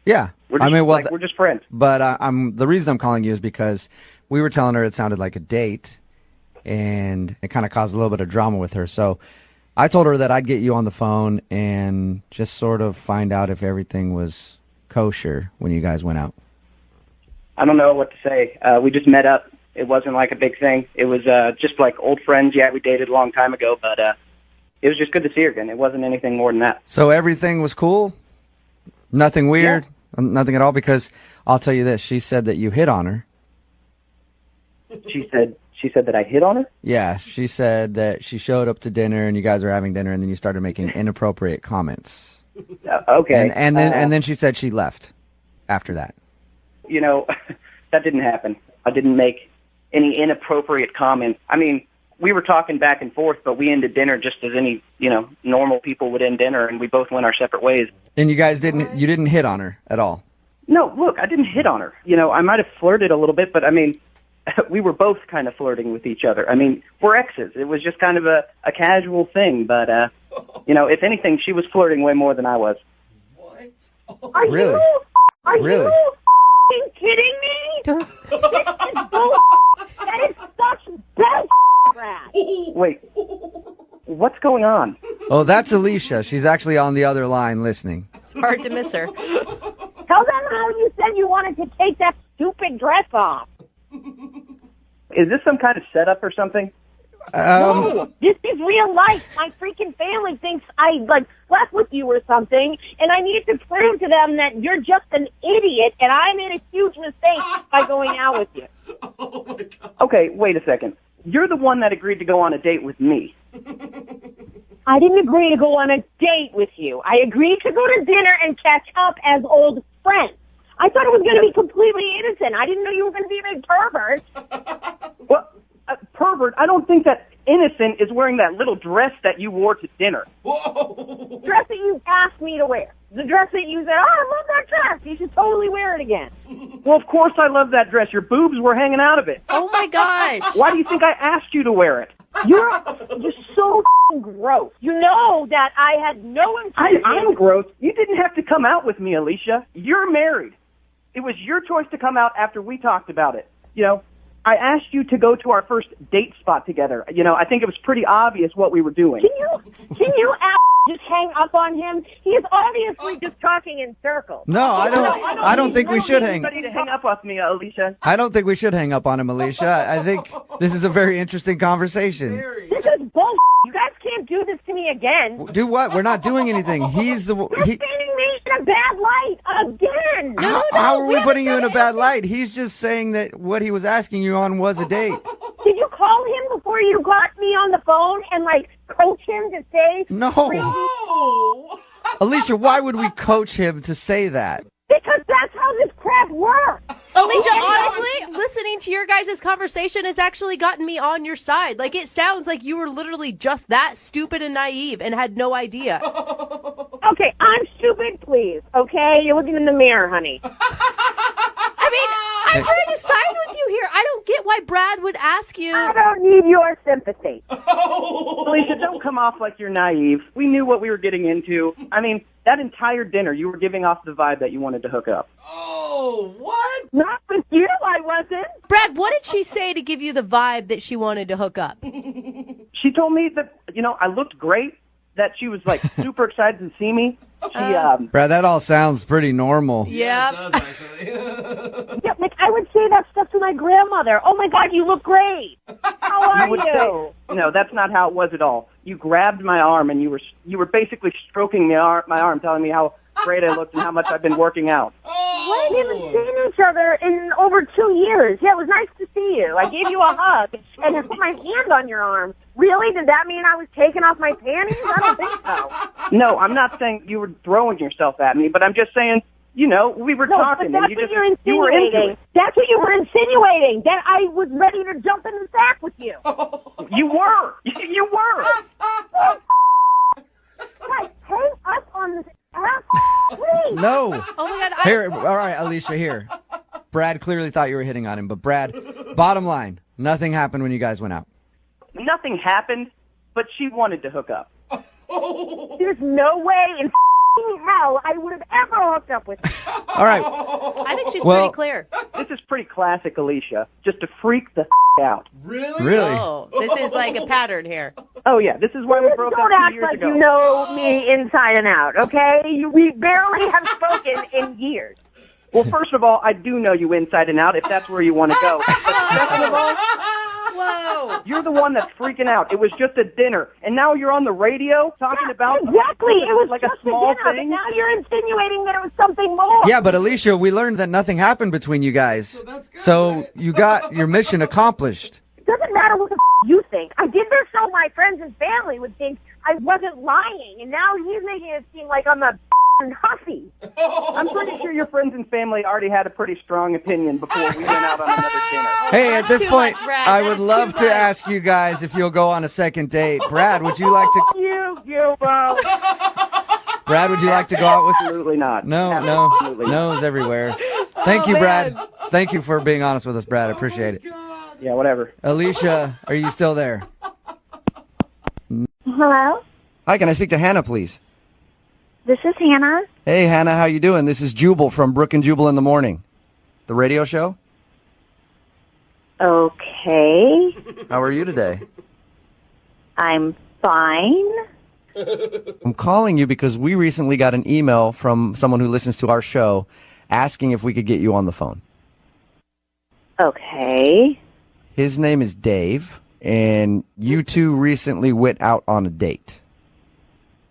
Yeah. We're just, we're just friends. But the reason I'm calling you is because we were telling her it sounded like a date, and it kind of caused a little bit of drama with her. So I told her that I'd get you on the phone and just sort of find out if everything was kosher when you guys went out. I don't know what to say. We just met up. It wasn't like a big thing. It was just like old friends. Yeah, we dated a long time ago, but it was just good to see her again. It wasn't anything more than that. So everything was cool? Nothing weird? Yeah. Nothing at all? Because I'll tell you this. She said that you hit on her. She said that I hit on her? Yeah, she said that she showed up to dinner and you guys were having dinner and then you started making inappropriate comments. Okay. And then she said she left after that. You know, that didn't happen. I didn't make any inappropriate comment. I mean, we were talking back and forth, but we ended dinner just as any, normal people would end dinner, and we both went our separate ways. And you guys didn't hit on her at all? No, look, I didn't hit on her. I might have flirted a little bit, but I mean, we were both kind of flirting with each other. I mean, we're exes. It was just kind of a casual thing, but, if anything, she was flirting way more than I was. Are Really? you Are Really? you f***ing kidding me? This is bull. That is such bull, Brad. Wait, what's going on? Oh, that's Alicia. She's actually on the other line listening. It's hard to miss her. Tell them how you said you wanted to take that stupid dress off. Is this some kind of setup or something? No, this is real life. My freaking family thinks I slept with you or something, and I need to prove to them that you're just an idiot, and I made a huge mistake by going out with you. Oh my God. Okay, wait a second. You're the one that agreed to go on a date with me. I didn't agree to go on a date with you. I agreed to go to dinner and catch up as old friends. I thought it was going to be completely innocent. I didn't know you were going to be a big pervert. Well, pervert, I don't think that innocent is wearing that little dress that you wore to dinner. Whoa. Dress that you asked me to wear. The dress that you said, oh, I love that dress. You should totally wear it again. Well, of course I love that dress. Your boobs were hanging out of it. Oh my gosh. Why do you think I asked you to wear it? You're so gross. You know that I had no intention. I'm gross. You didn't have to come out with me, Alicia. You're married. It was your choice to come out after we talked about it. You know, I asked you to go to our first date spot together. You know, I think it was pretty obvious what we were doing. Can you just hang up on him? He is obviously just talking in circles. No, I don't think we should hang. Anybody to hang up on me, Alicia. I don't think we should hang up on him, Alicia. I think this is a very interesting conversation. This is bullshit. You guys can't do this to me again. Do what? We're not doing anything. He's the. You're painting me in a bad light again. How are we putting you in a bad light? He's just saying that what he was asking you on was a date. Did you call him before you got me on the phone and coach him to say? No. Oh. Alicia, why would we coach him to say that? Because that's how this crap works. Alicia, honestly, listening to your guys' conversation has actually gotten me on your side. Like, it sounds like you were literally just that stupid and naive and had no idea. Okay, I'm stupid, please. Okay? You're looking in the mirror, honey. I mean, I'm trying to side with you here. I don't get why Brad would ask you. I don't need your sympathy. Alicia, don't come off like you're naive. We knew what we were getting into. I mean, that entire dinner, you were giving off the vibe that you wanted to hook up. Oh, what? Not with you, I wasn't. Brad, what did she say to give you the vibe that she wanted to hook up? She told me that, I looked great, that she was, super excited to see me. She, Brad, that all sounds pretty normal. Yeah. It does, actually. Yeah, I would say that stuff to my grandmother. Oh, my God, you look great. How are you? No, that's not how it was at all. You grabbed my arm and you were basically stroking my arm, telling me how great I looked and how much I've been working out. We haven't seen each other in over 2 years. Yeah, it was nice to see you. I gave you a hug and I put my hand on your arm. Really? Did that mean I was taking off my panties? I don't think so. No, I'm not saying you were throwing yourself at me, but I'm just saying, we were talking. But that's and what you're insinuating. That's what you were insinuating. That I was ready to jump in the sack with you. You were. You were. Guys, hang up on this ass, please. No. Oh, my God. Here, all right, Alicia, here. Brad clearly thought you were hitting on him, but Brad, bottom line, nothing happened when you guys went out. Nothing happened, but she wanted to hook up. There's no way in hell I would have ever hooked up with you. All right. I think she's pretty clear. This is pretty classic, Alicia. Just to freak the out. Really? Really? Oh, this is like a pattern here. Oh, yeah. This is why we broke up Don't 2 act years like ago. you know me inside and out, okay? We barely have spoken in years. Well, first of all, I do know you inside and out, if that's where you want to go. But second of all, Whoa. you're the one that's freaking out. It was just a dinner, and now you're on the radio talking about Exactly. It was like just a small dinner, thing. but now you're insinuating that it was something more. Yeah, but Alicia, we learned that nothing happened between you guys. So you got your mission accomplished. It doesn't matter what the you think. I did this so my friends and family would think I wasn't lying, and now he's making it seem like I'm a hussy. I'm pretty sure your friends and family already had a pretty strong opinion before we went out on another dinner. Hey, at this too point, much, Brad. I That would is love too to much. ask you guys if you'll go on a second date. Brad, would you like to? Brad, would you like to go out with? Absolutely not. No, Absolutely not. no's everywhere. Thank you, Brad. Thank you for being honest with us, Brad. I appreciate it. Yeah, whatever. Alicia, are you still there? Hello? Hi, can I speak to Hannah, please? This is Hannah. Hey, Hannah, how you doing? This is Jubal from Brooke and Jubal in the Morning, the radio show. Okay. How are you today? I'm fine. I'm calling you because we recently got an email from someone who listens to our show asking if we could get you on the phone. Okay. His name is Dave, and you two recently went out on a date.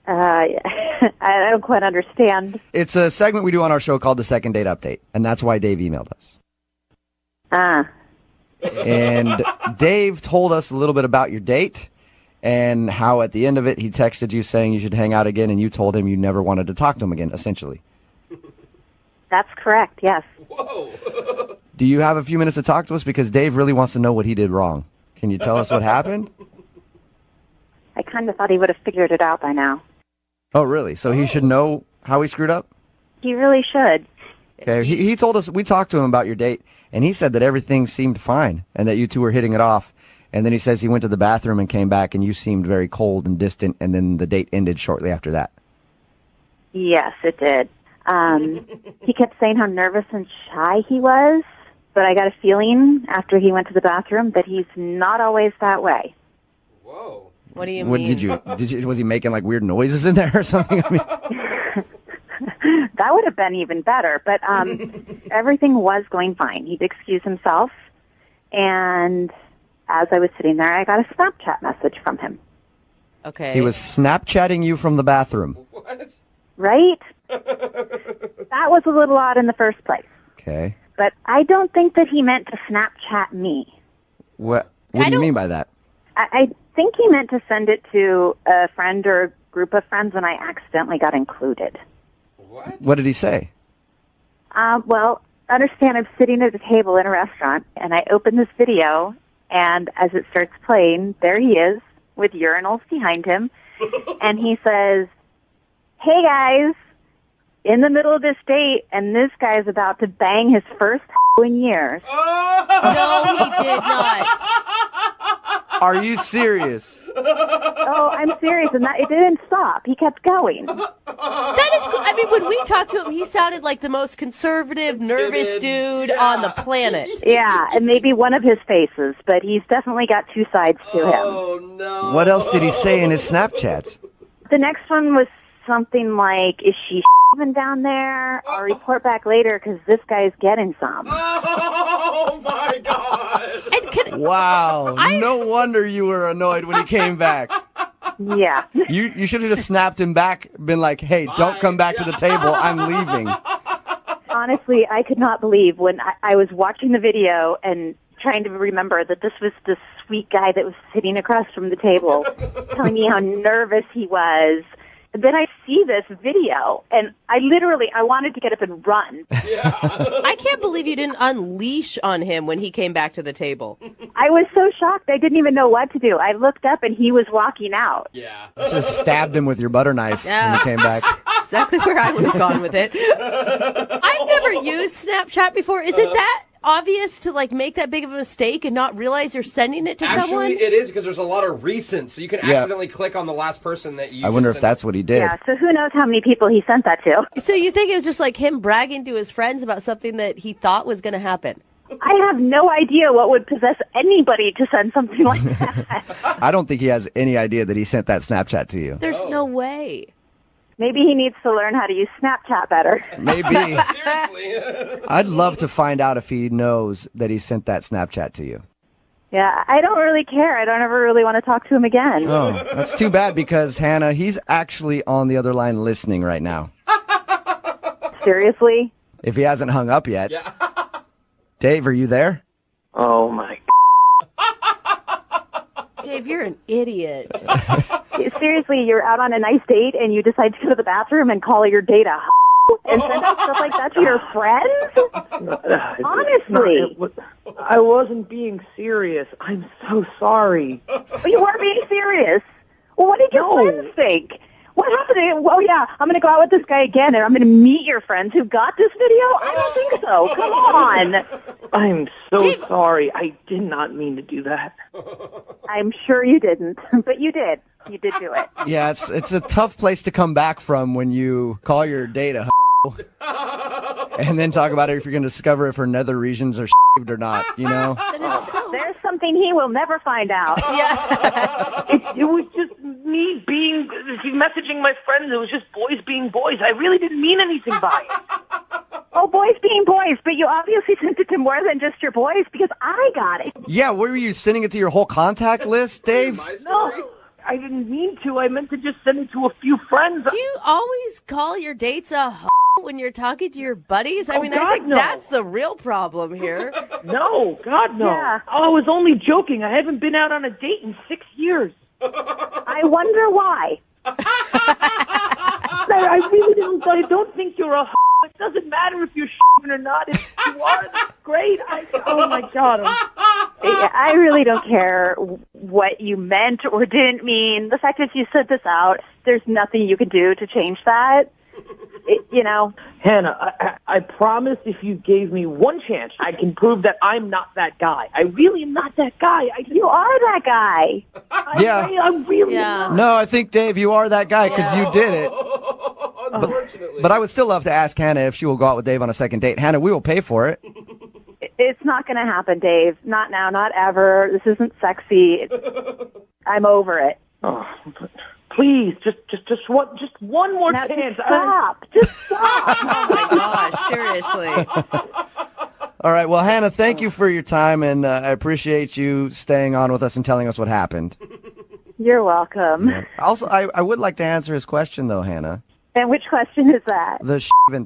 I don't quite understand. It's a segment we do on our show called the Second Date Update, and that's why Dave emailed us. And Dave told us a little bit about your date and how at the end of it he texted you saying you should hang out again, and you told him you never wanted to talk to him again, essentially. That's correct, yes. Whoa. Do you have a few minutes to talk to us? Because Dave really wants to know what he did wrong. Can you tell us what happened? I kind of thought he would have figured it out by now. Oh, really? So he should know how he screwed up? He really should. Okay, he told us, we talked to him about your date, and he said that everything seemed fine and that you two were hitting it off. And then he says he went to the bathroom and came back, and you seemed very cold and distant, and then the date ended shortly after that. Yes, it did. He kept saying how nervous and shy he was, but I got a feeling after he went to the bathroom that he's not always that way. Whoa. What do you What mean? did you was he making like weird noises in there or something? I mean, That would have been even better, but everything was going fine. He'd excuse himself, and as I was sitting there, I got a Snapchat message from him. Okay. he was Snapchatting you from the bathroom. What? Right? That was a little odd in the first place. Okay. But I don't think that he meant to Snapchat me. What do you mean by that? I think he meant to send it to a friend or a group of friends, and I accidentally got included. What did he say? Well, understand I'm sitting at a table in a restaurant, and I open this video, and as it starts playing, there he is with urinals behind him, and he says, "Hey guys, in the middle of this date, and this guy's about to bang his first in years." No, he did not. Are you serious? Oh, I'm serious, and it didn't stop. He kept going. That is cool. I mean, when we talked to him, he sounded like the most conservative, nervous dude on the planet. Yeah, and maybe one of his faces, but he's definitely got two sides to him. Oh, no. What else did he say in his Snapchats? The next one was something like, "Is she down there? I'll report back later because this guy's getting some." Oh, my God. Wow. No wonder you were annoyed when he came back. Yeah. You should have just snapped him back, been like, "Hey, don't come back to the table. I'm leaving." Honestly, I could not believe when I was watching the video and trying to remember that this was the sweet guy that was sitting across from the table telling me how nervous he was. And then I see this video, and I wanted to get up and run. I can't believe you didn't unleash on him when he came back to the table. I was so shocked. I didn't even know what to do. I looked up, and he was walking out. Yeah. Just stabbed him with your butter knife when he came back. Exactly where I would have gone with it. I've never used Snapchat before. Is it that obvious to like make that big of a mistake and not realize you're sending it to someone? Actually, it is because there's a lot of recents, so you can accidentally click on the last person that you. I wonder if that's what he did. Yeah, so who knows how many people he sent that to. So you think it was just like him bragging to his friends about something that he thought was going to happen? I have no idea what would possess anybody to send something like that. I don't think he has any idea that he sent that Snapchat to you. There's no way. Maybe he needs to learn how to use Snapchat better. Maybe. Seriously. I'd love to find out if he knows that he sent that Snapchat to you. Yeah, I don't really care. I don't ever really want to talk to him again. Oh, that's too bad because, Hannah, he's actually on the other line listening right now. Seriously? If he hasn't hung up yet. Dave, are you there? Oh, my Dave, you're an idiot. Seriously, you're out on a nice date and you decide to go to the bathroom and call your date a and send out stuff like that to your friends? Honestly. I wasn't being serious. I'm so sorry. You weren't being serious. Well, what did your friends think? What happened? Oh, yeah, I'm going to go out with this guy again, and I'm going to meet your friends who got this video? I don't think so. Come on. I'm so sorry. I did not mean to do that. I'm sure you didn't, but you did. You did do it. Yeah, it's a tough place to come back from when you call your date a and then talk about it if you're going to discover if her nether regions are or not, you know? There's something he will never find out. Yeah. It was just me messaging my friends. It was just boys being boys. I really didn't mean anything by it. Oh, boys being boys, but you obviously sent it to more than just your boys because I got it. Yeah, were you sending it to your whole contact list, Dave? No, I didn't mean to. I meant to just send it to a few friends. Do you always call your dates a when you're talking to your buddies? I mean, God, I think no. that's the real problem here. No, God, no. Yeah. Oh, I was only joking. I haven't been out on a date in 6 years. I wonder why. I really don't. I don't think you're a. It doesn't matter if you're or not. If you are, that's great. Oh my God. I really don't care what you meant or didn't mean. The fact that you sent this out, there's nothing you can do to change that. You know. Hannah, I promise if you gave me one chance, I can prove that I'm not that guy. I really am not that guy. You are that guy. I really am not. No, I think, Dave, you are that guy because you did it. Unfortunately. But I would still love to ask Hannah if she will go out with Dave on a second date. Hannah, we will pay for it. It's not going to happen, Dave. Not now, not ever. This isn't sexy. I'm over it. Oh, please, just one more Now, chance. Just stop. Oh my gosh, seriously. All right. Well, Hannah, thank you for your time, and I appreciate you staying on with us and telling us what happened. You're welcome. Yeah. Also, I would like to answer his question, though, Hannah. And which question is that? The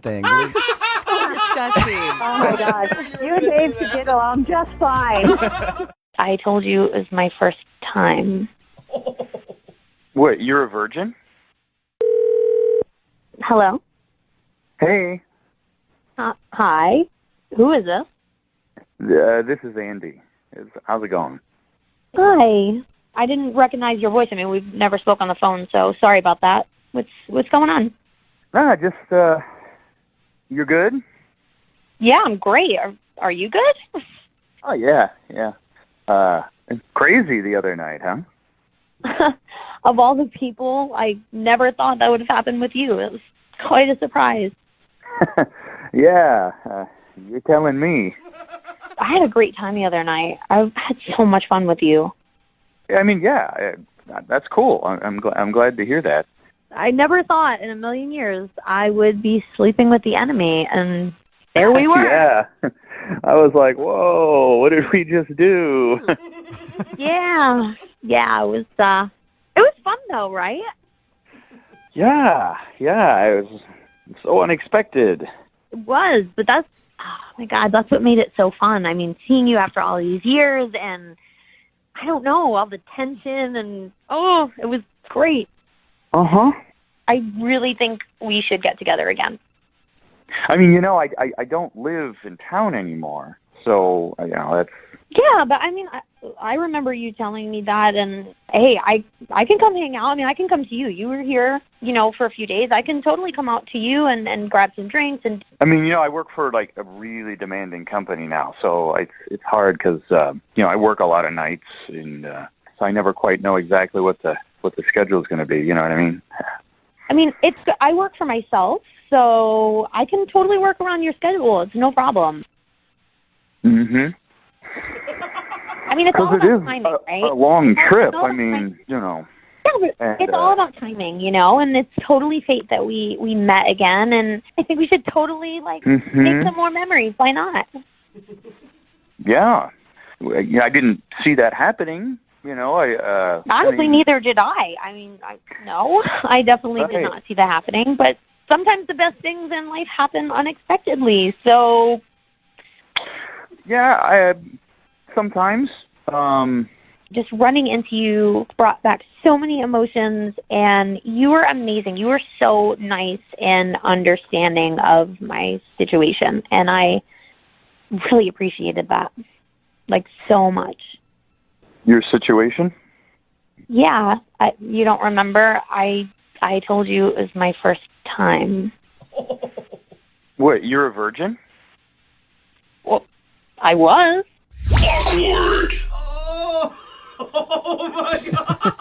thing. So disgusting. Oh my gosh. You and Dave should get along just fine. I told you it was my first time. What, you're a virgin? Hello? Hey. Hi. Who is this? This is Andy. How's it going? Hi. I didn't recognize your voice. I mean, we've never spoke on the phone, so sorry about that. What's going on? Just, you're good? Yeah, I'm great. Are you good? Oh, yeah. Crazy the other night, huh? Of all the people, I never thought that would have happened with you. It was quite a surprise. Yeah, you're telling me. I had a great time the other night. I had so much fun with you. I mean, yeah, that's cool. I'm glad to hear that. I never thought in a million years I would be sleeping with the enemy, and there we were. Yeah. I was like, whoa, what did we just do? Yeah, it was fun though, right? Yeah, it was so unexpected. It was, but oh my God, that's what made it so fun. I mean, seeing you after all these years, and I don't know, all the tension, and it was great. Uh-huh. I really think we should get together again. I mean, I don't live in town anymore, so, that's... Yeah, but I mean, I remember you telling me that, and hey, I can come hang out. I mean, I can come to you. You were here, for a few days. I can totally come out to you and grab some drinks. And I mean, I work for like a really demanding company now, so it's hard because I work a lot of nights, and so I never quite know exactly what the schedule is going to be. You know what I mean? I mean, I work for myself, so I can totally work around your schedule. It's no problem. Mm-hmm. I mean, it's all about timing, right? A long trip. I mean, Yeah, but it's all about timing, and it's totally fate that we met again, and I think we should totally, make some more memories. Why not? Yeah. I didn't see that happening, Honestly, neither did I. I mean, no, I definitely did not see that happening, but sometimes the best things in life happen unexpectedly, so... Yeah, sometimes. Just running into you brought back so many emotions, and you were amazing. You were so nice and understanding of my situation, and I really appreciated that, so much. Your situation? Yeah, you don't remember? I I told you it was my first time. What, you're a virgin? Well, I was. Awkward. Oh my God.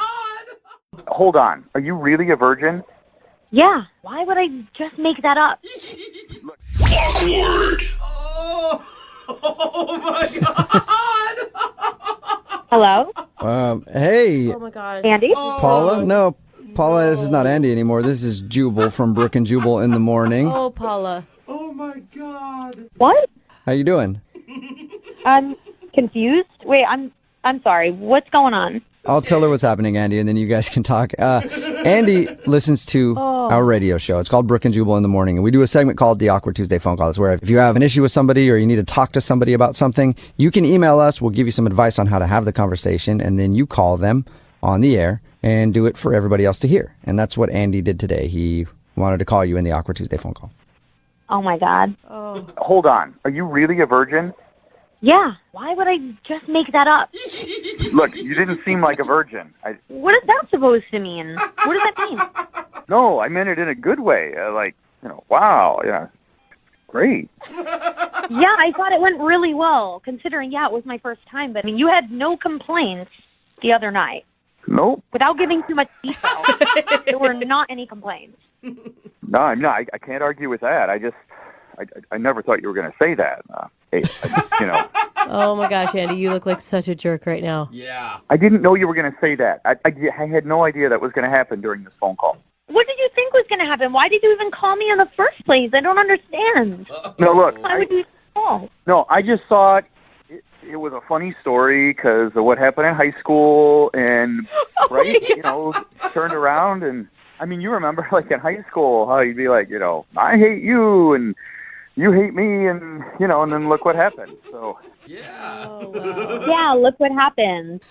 Hold on. Are you really a virgin? Yeah. Why would I just make that up? Awkward. Oh my God. Hello? Hey, Oh my gosh. Andy? Paula? No, Paula, this is not Andy anymore. This is Jubal from Brooke and Jubal in the morning. Oh, Paula. Oh my God. What? How you doing? I'm confused. Wait, I'm sorry. What's going on? I'll tell her what's happening, Andy, and then you guys can talk. Andy listens to our radio show. It's called Brooke and Jubal in the morning, and we do a segment called the Awkward Tuesday Phone Call. It's where if you have an issue with somebody or you need to talk to somebody about something, you can email us. We'll give you some advice on how to have the conversation, and then you call them on the air and do it for everybody else to hear. And that's what Andy did today. He wanted to call you in the Awkward Tuesday Phone Call. Oh, my God. Oh. Hold on. Are you really a virgin? Yeah. Why would I just make that up? Look, you didn't seem like a virgin. What is that supposed to mean? What does that mean? No, I meant it in a good way. Wow, yeah, great. Yeah, I thought it went really well, considering, it was my first time. But, you had no complaints the other night. Nope. Without giving too much detail, there were not any complaints. No, I'm not. I can't argue with that. I never thought you were going to say that. Hey, Oh my gosh, Andy, you look like such a jerk right now. Yeah. I didn't know you were going to say that. I had no idea that was going to happen during this phone call. What did you think was going to happen? Why did you even call me in the first place? I don't understand. No, look. Why would you call? No, I just thought it was a funny story because of what happened in high school and, turned around and, you remember like in high school how you'd be like, I hate you and you hate me and, and then look what happened. So. Yeah. Oh, wow. Yeah, look what happened.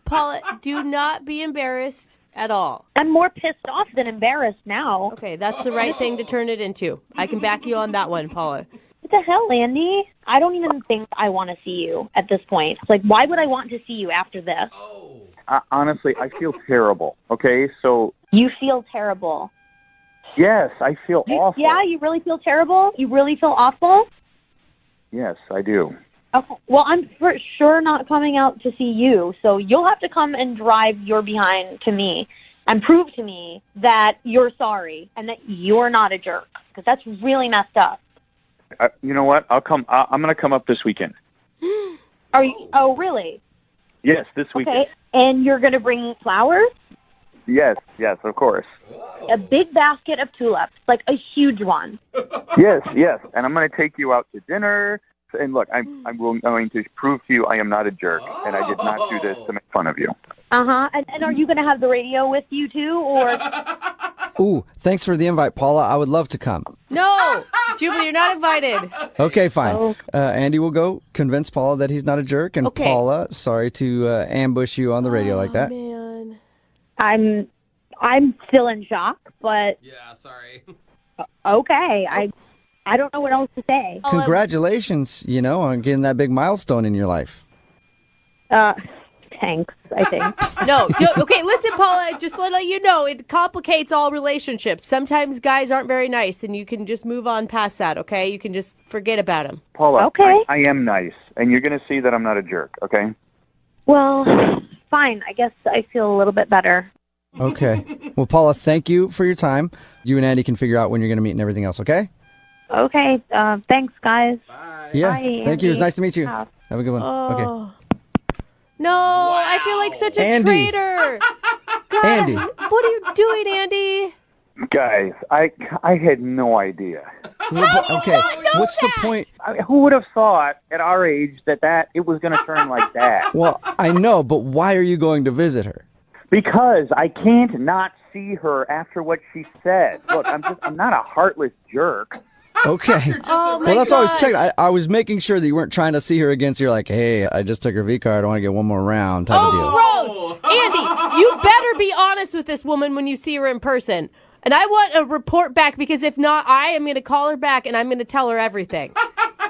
Paula, do not be embarrassed at all. I'm more pissed off than embarrassed now. Okay, that's the right thing to turn it into. I can back you on that one, Paula. What the hell, Andy? I don't even think I want to see you at this point. It's like, why would I want to see you after this? Oh. Honestly, I feel terrible, okay? So... You feel terrible. Yes, I feel awful. Yeah, you really feel terrible? You really feel awful? Yes, I do. Okay. Well, I'm for sure not coming out to see you, so you'll have to come and drive your behind to me and prove to me that you're sorry and that you're not a jerk, because that's really messed up. You know what? I'll come. I'm going to come up this weekend. Are you? Oh, really? Yes, this weekend. Okay. And you're going to bring flowers? Yes, of course. A big basket of tulips, like a huge one. Yes, and I'm going to take you out to dinner. And look, I'm going to prove to you I am not a jerk, and I did not do this to make fun of you. Uh-huh. And are you going to have the radio with you, too, or... Ooh, thanks for the invite, Paula. I would love to come. No! Jubal, you're not invited. Okay, fine. Andy will go convince Paula that he's not a jerk, and Okay. Paula, sorry to ambush you on the radio like that. Man. I'm still in shock, but... Yeah, sorry. Okay, I don't know what else to say. Congratulations, on getting that big milestone in your life. Thanks, I think. No, okay, listen, Paula, just to let you know, it complicates all relationships. Sometimes guys aren't very nice, and you can just move on past that, okay? You can just forget about them. Paula, Okay. I am nice, and you're going to see that I'm not a jerk, okay? Well, fine. I guess I feel a little bit better. Okay. Well, Paula, thank you for your time. You and Andy can figure out when you're going to meet and everything else, okay? Okay, thanks, guys. Bye. Yeah. Bye, Thank you. It was Andy. nice to meet you. Yeah. Have a good one. Okay. Oh. No, I feel like such a Andy. traitor. God, Andy. What are you doing, Andy? Guys, I had no idea. Okay. What's the point? Who would have thought at our age that it was going to turn like that? Well, I know, but why are you going to visit her? Because I can't not see her after what she said. Look, I'm not a heartless jerk. Okay. Oh, my Well, that's always gosh. checking. I was making sure that you weren't trying to see her again. So you're like, hey, I just took her V card. I want to get one more round type of deal. Oh, gross. Andy, you better be honest with this woman when you see her in person. And I want a report back, because if not, I am going to call her back and I'm going to tell her everything.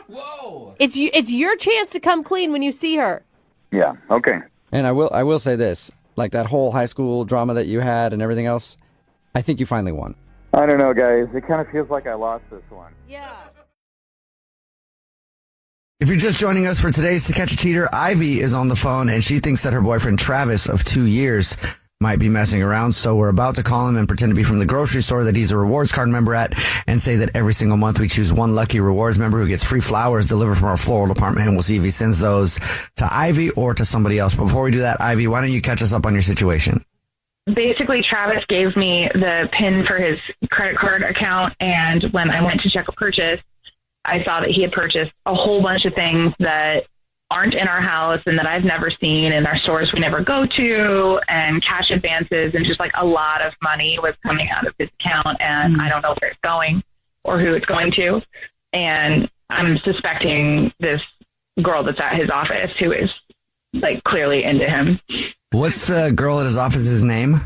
Whoa. It's your chance to come clean when you see her. Yeah, okay. And I will say this, like that whole high school drama that you had and everything else, I think you finally won. I don't know, guys. It kind of feels like I lost this one. Yeah. If you're just joining us for today's To Catch a Cheater, Ivy is on the phone, and she thinks that her boyfriend, Travis, of 2 years, might be messing around. So we're about to call him and pretend to be from the grocery store that he's a rewards card member at, and say that every single month we choose one lucky rewards member who gets free flowers delivered from our floral department, and we'll see if he sends those to Ivy or to somebody else. But before we do that, Ivy, why don't you catch us up on your situation? Basically, Travis gave me the PIN for his credit card account, and when I went to check a purchase, I saw that he had purchased a whole bunch of things that aren't in our house and that I've never seen in our stores we never go to, and cash advances, and just like a lot of money was coming out of his account, and I don't know where it's going or who it's going to. And I'm suspecting this girl that's at his office who is like clearly into him. What's the girl at his office's name?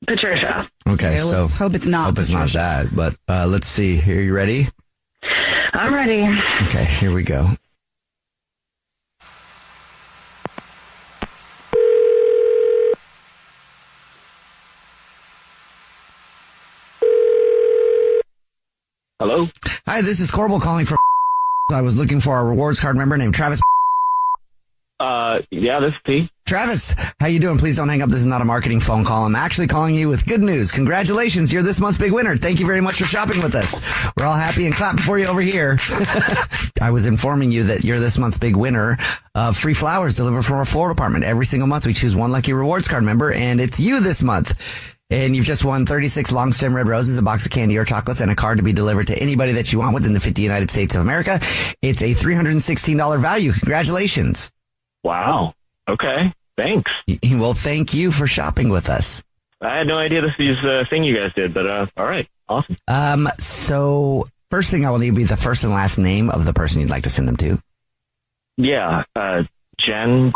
Patricia. Okay, so let's hope it's not. Hope it's not that, but let's see. Here, you ready? I'm ready. Okay, here we go. Hello? Hi, this is Corbel calling from. I was looking for a rewards card member named Travis. Yeah, this is P. Travis, how you doing? Please don't hang up. This is not a marketing phone call. I'm actually calling you with good news. Congratulations. You're this month's big winner. Thank you very much for shopping with us. We're all happy and clapping for you over here. I was informing you that you're this month's big winner of free flowers delivered from our floral department. Every single month we choose one lucky rewards card member, and it's you this month. And you've just won 36 long stem red roses, a box of candy or chocolates, and a card to be delivered to anybody that you want within the 50 United States of America. It's a $316 value. Congratulations. Wow. Okay. Thanks. Well, thank you for shopping with us. I had no idea this was a thing you guys did, but all right. Awesome. So first thing I will need be the first and last name of the person you'd like to send them to. Yeah. Jen.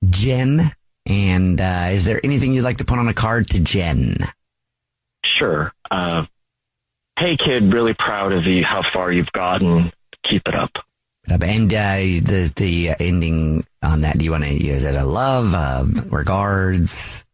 Jen. And is there anything you'd like to put on a card to Jen? Sure. Hey, kid, really proud of you, how far you've gotten. Keep it up. And the ending on that, do you want to use it a love, regards?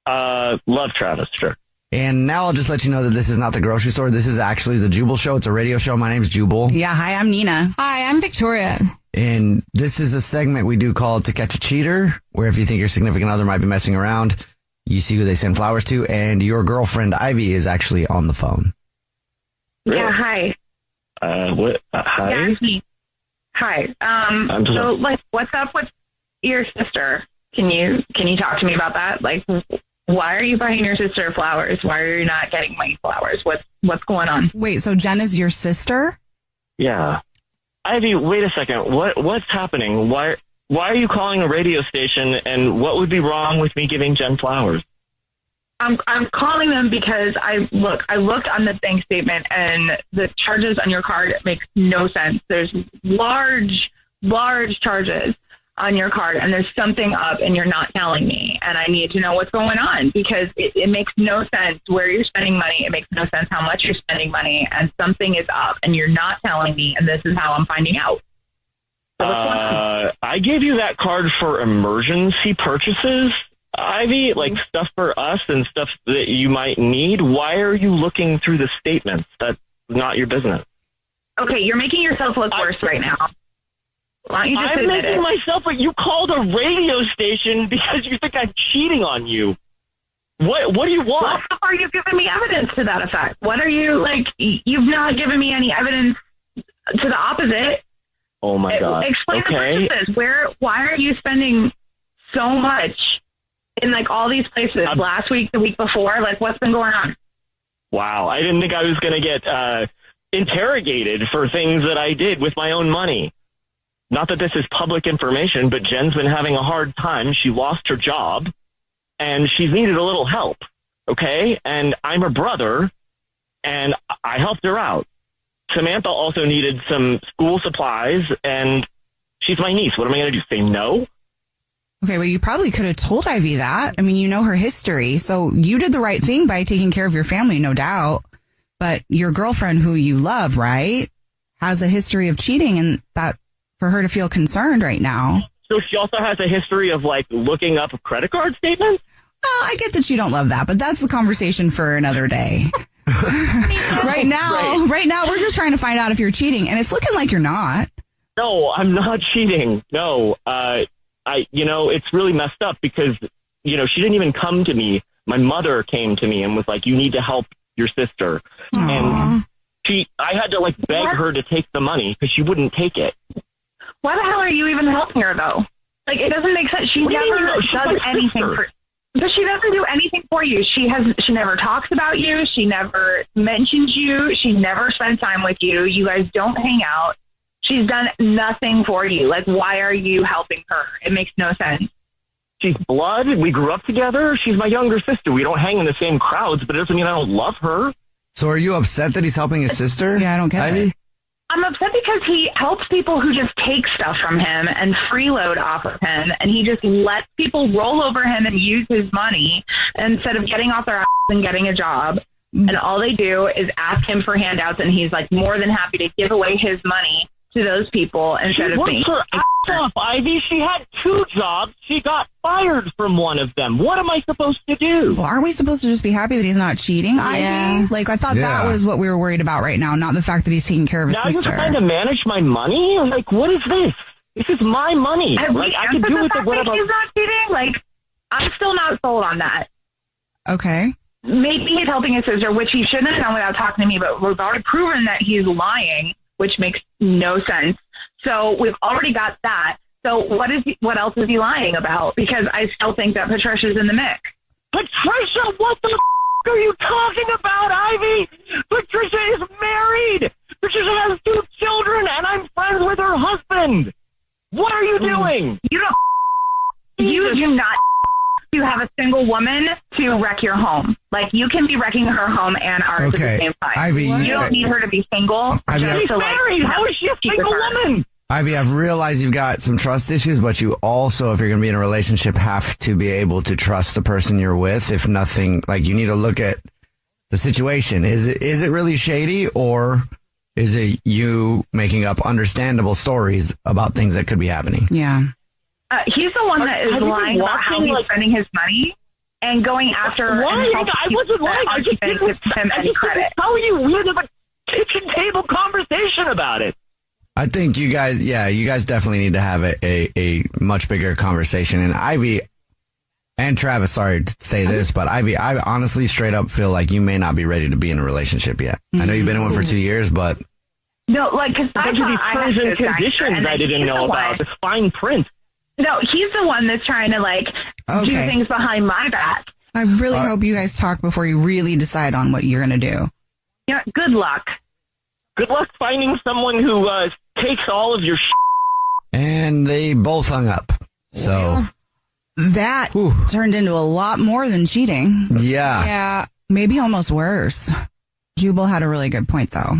Love, Travis, sure. And now I'll just let you know that this is not the grocery store. This is actually the Jubal Show. It's a radio show. My name's Jubal. Yeah, hi, I'm Nina. Hi, I'm Victoria. And this is a segment we do called To Catch a Cheater, where if you think your significant other might be messing around, you see who they send flowers to, and your girlfriend, Ivy, is actually on the phone. Yeah, hi. What? Hi? Yeah, it's me. Hi. So, like, what's up with your sister? Can you talk to me about that? Like, why are you buying your sister flowers? Why are you not getting my flowers? What's going on? Wait, so Jen is your sister? Yeah. Ivy, wait a second. What's happening? Why are you calling a radio station, and what would be wrong with me giving Jen flowers? I'm calling them because I looked on the bank statement, and the charges on your card make no sense. There's large charges on your card, and there's something up, and you're not telling me, and I need to know what's going on, because it makes no sense where you're spending money. It makes no sense how much you're spending money, and something is up, and you're not telling me, and this is how I'm finding out. So what's going on? I gave you that card for emergency purchases, Ivy, like stuff for us and stuff that you might need. Why are you looking through the statements? That's not your business. Okay, you're making yourself look worse right now. Why don't you just admit it? I'm making myself, but you called a radio station because you think I'm cheating on you. What do you want? Well, how are you giving me evidence to that effect? What are you, like, you've not given me any evidence to the opposite. Oh my God. Explain the purchases. Why are you spending so much in, like, all these places last week, the week before? Like, what's been going on? Wow. I didn't think I was going to get interrogated for things that I did with my own money. Not that this is public information, but Jen's been having a hard time. She lost her job, and she's needed a little help, okay? And I'm her brother, and I helped her out. Samantha also needed some school supplies, and she's my niece. What am I going to do, say no? Okay, well, you probably could have told Ivy that. I mean, you know her history, so you did the right thing by taking care of your family, no doubt. But your girlfriend, who you love, right, has a history of cheating, and that for her to feel concerned right now. So she also has a history of, like, looking up credit card statements? Oh, I get that you don't love that, but that's the conversation for another day. Right now, we're just trying to find out if you're cheating, and it's looking like you're not. No, I'm not cheating. No, it's really messed up because, she didn't even come to me. My mother came to me and was like, you need to help your sister. Aww. And I had to beg her to take the money because she wouldn't take it. Why the hell are you even helping her though? It doesn't make sense. She never does anything for. But she doesn't do anything for you. She never talks about you. She never mentions you. She never spends time with you. You guys don't hang out. She's done nothing for you. Why are you helping her? It makes no sense. She's blood. We grew up together. She's my younger sister. We don't hang in the same crowds, but it doesn't mean I don't love her. So are you upset that he's helping his sister? Yeah, I don't get it. I'm upset because he helps people who just take stuff from him and freeload off of him, and he just lets people roll over him and use his money instead of getting off their ass and getting a job. And all they do is ask him for handouts, and he's more than happy to give away his money to those people instead of me. She worked her ass off, Ivy. She had 2 jobs. She got fired from one of them. What am I supposed to do? Well, aren't we supposed to just be happy that he's not cheating, Yeah. Ivy? I thought that was what we were worried about right now, not the fact that he's taking care of his sister. Now you're trying to manage my money? What is this? This is my money. I can do with it whatever. He's not cheating. I'm still not sold on that. Okay. Maybe he's helping his sister, which he shouldn't have done without talking to me, but we've already proven that he's lying, which makes no sense. So we've already got that. So what else is he lying about? Because I still think that Patricia's in the mix. Patricia, what the are you talking about, Ivy? Patricia is married. Patricia has 2 children, and I'm friends with her husband. What are you doing? You do not. You have a single woman to wreck your home. You can be wrecking her home and ours at the same time. Ivy, you don't need her to be single. Ivy, She's married. How is she a single woman? Ivy, I've realized you've got some trust issues, but you also, if you're going to be in a relationship, have to be able to trust the person you're with. If nothing, you need to look at the situation. Is it really shady, or is it you making up understandable stories about things that could be happening? Yeah. He's the one that is lying about how he's spending his money and going after. Lying? I wasn't lying. I just didn't tell you. We had a kitchen table conversation about it. I think you guys definitely need to have a much bigger conversation. And Ivy and Travis, sorry to say this, but Ivy, I honestly straight up feel like you may not be ready to be in a relationship yet. I know you've been in one for 2 years, but. No, because I thought these terms and conditions I didn't know about. This fine print. No, he's the one that's trying to do things behind my back. I really hope you guys talk before you really decide on what you're going to do. Yeah, good luck. Good luck finding someone who takes all of your And they both hung up. So that turned into a lot more than cheating. Yeah. Yeah, maybe almost worse. Jubal had a really good point, though.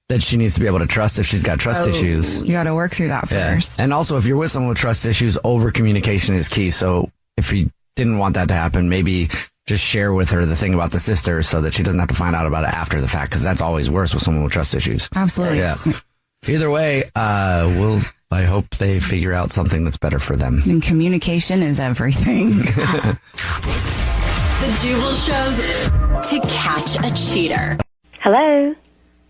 That she needs to be able to trust if she's got trust issues. You got to work through that first. And also, if you're with someone with trust issues, over communication is key. So if you didn't want that to happen, maybe just share with her the thing about the sister so that she doesn't have to find out about it after the fact, because that's always worse with someone with trust issues. Absolutely. Yeah. Either way, I hope they figure out something that's better for them. And communication is everything. The Jubal Show's to catch a cheater. Hello.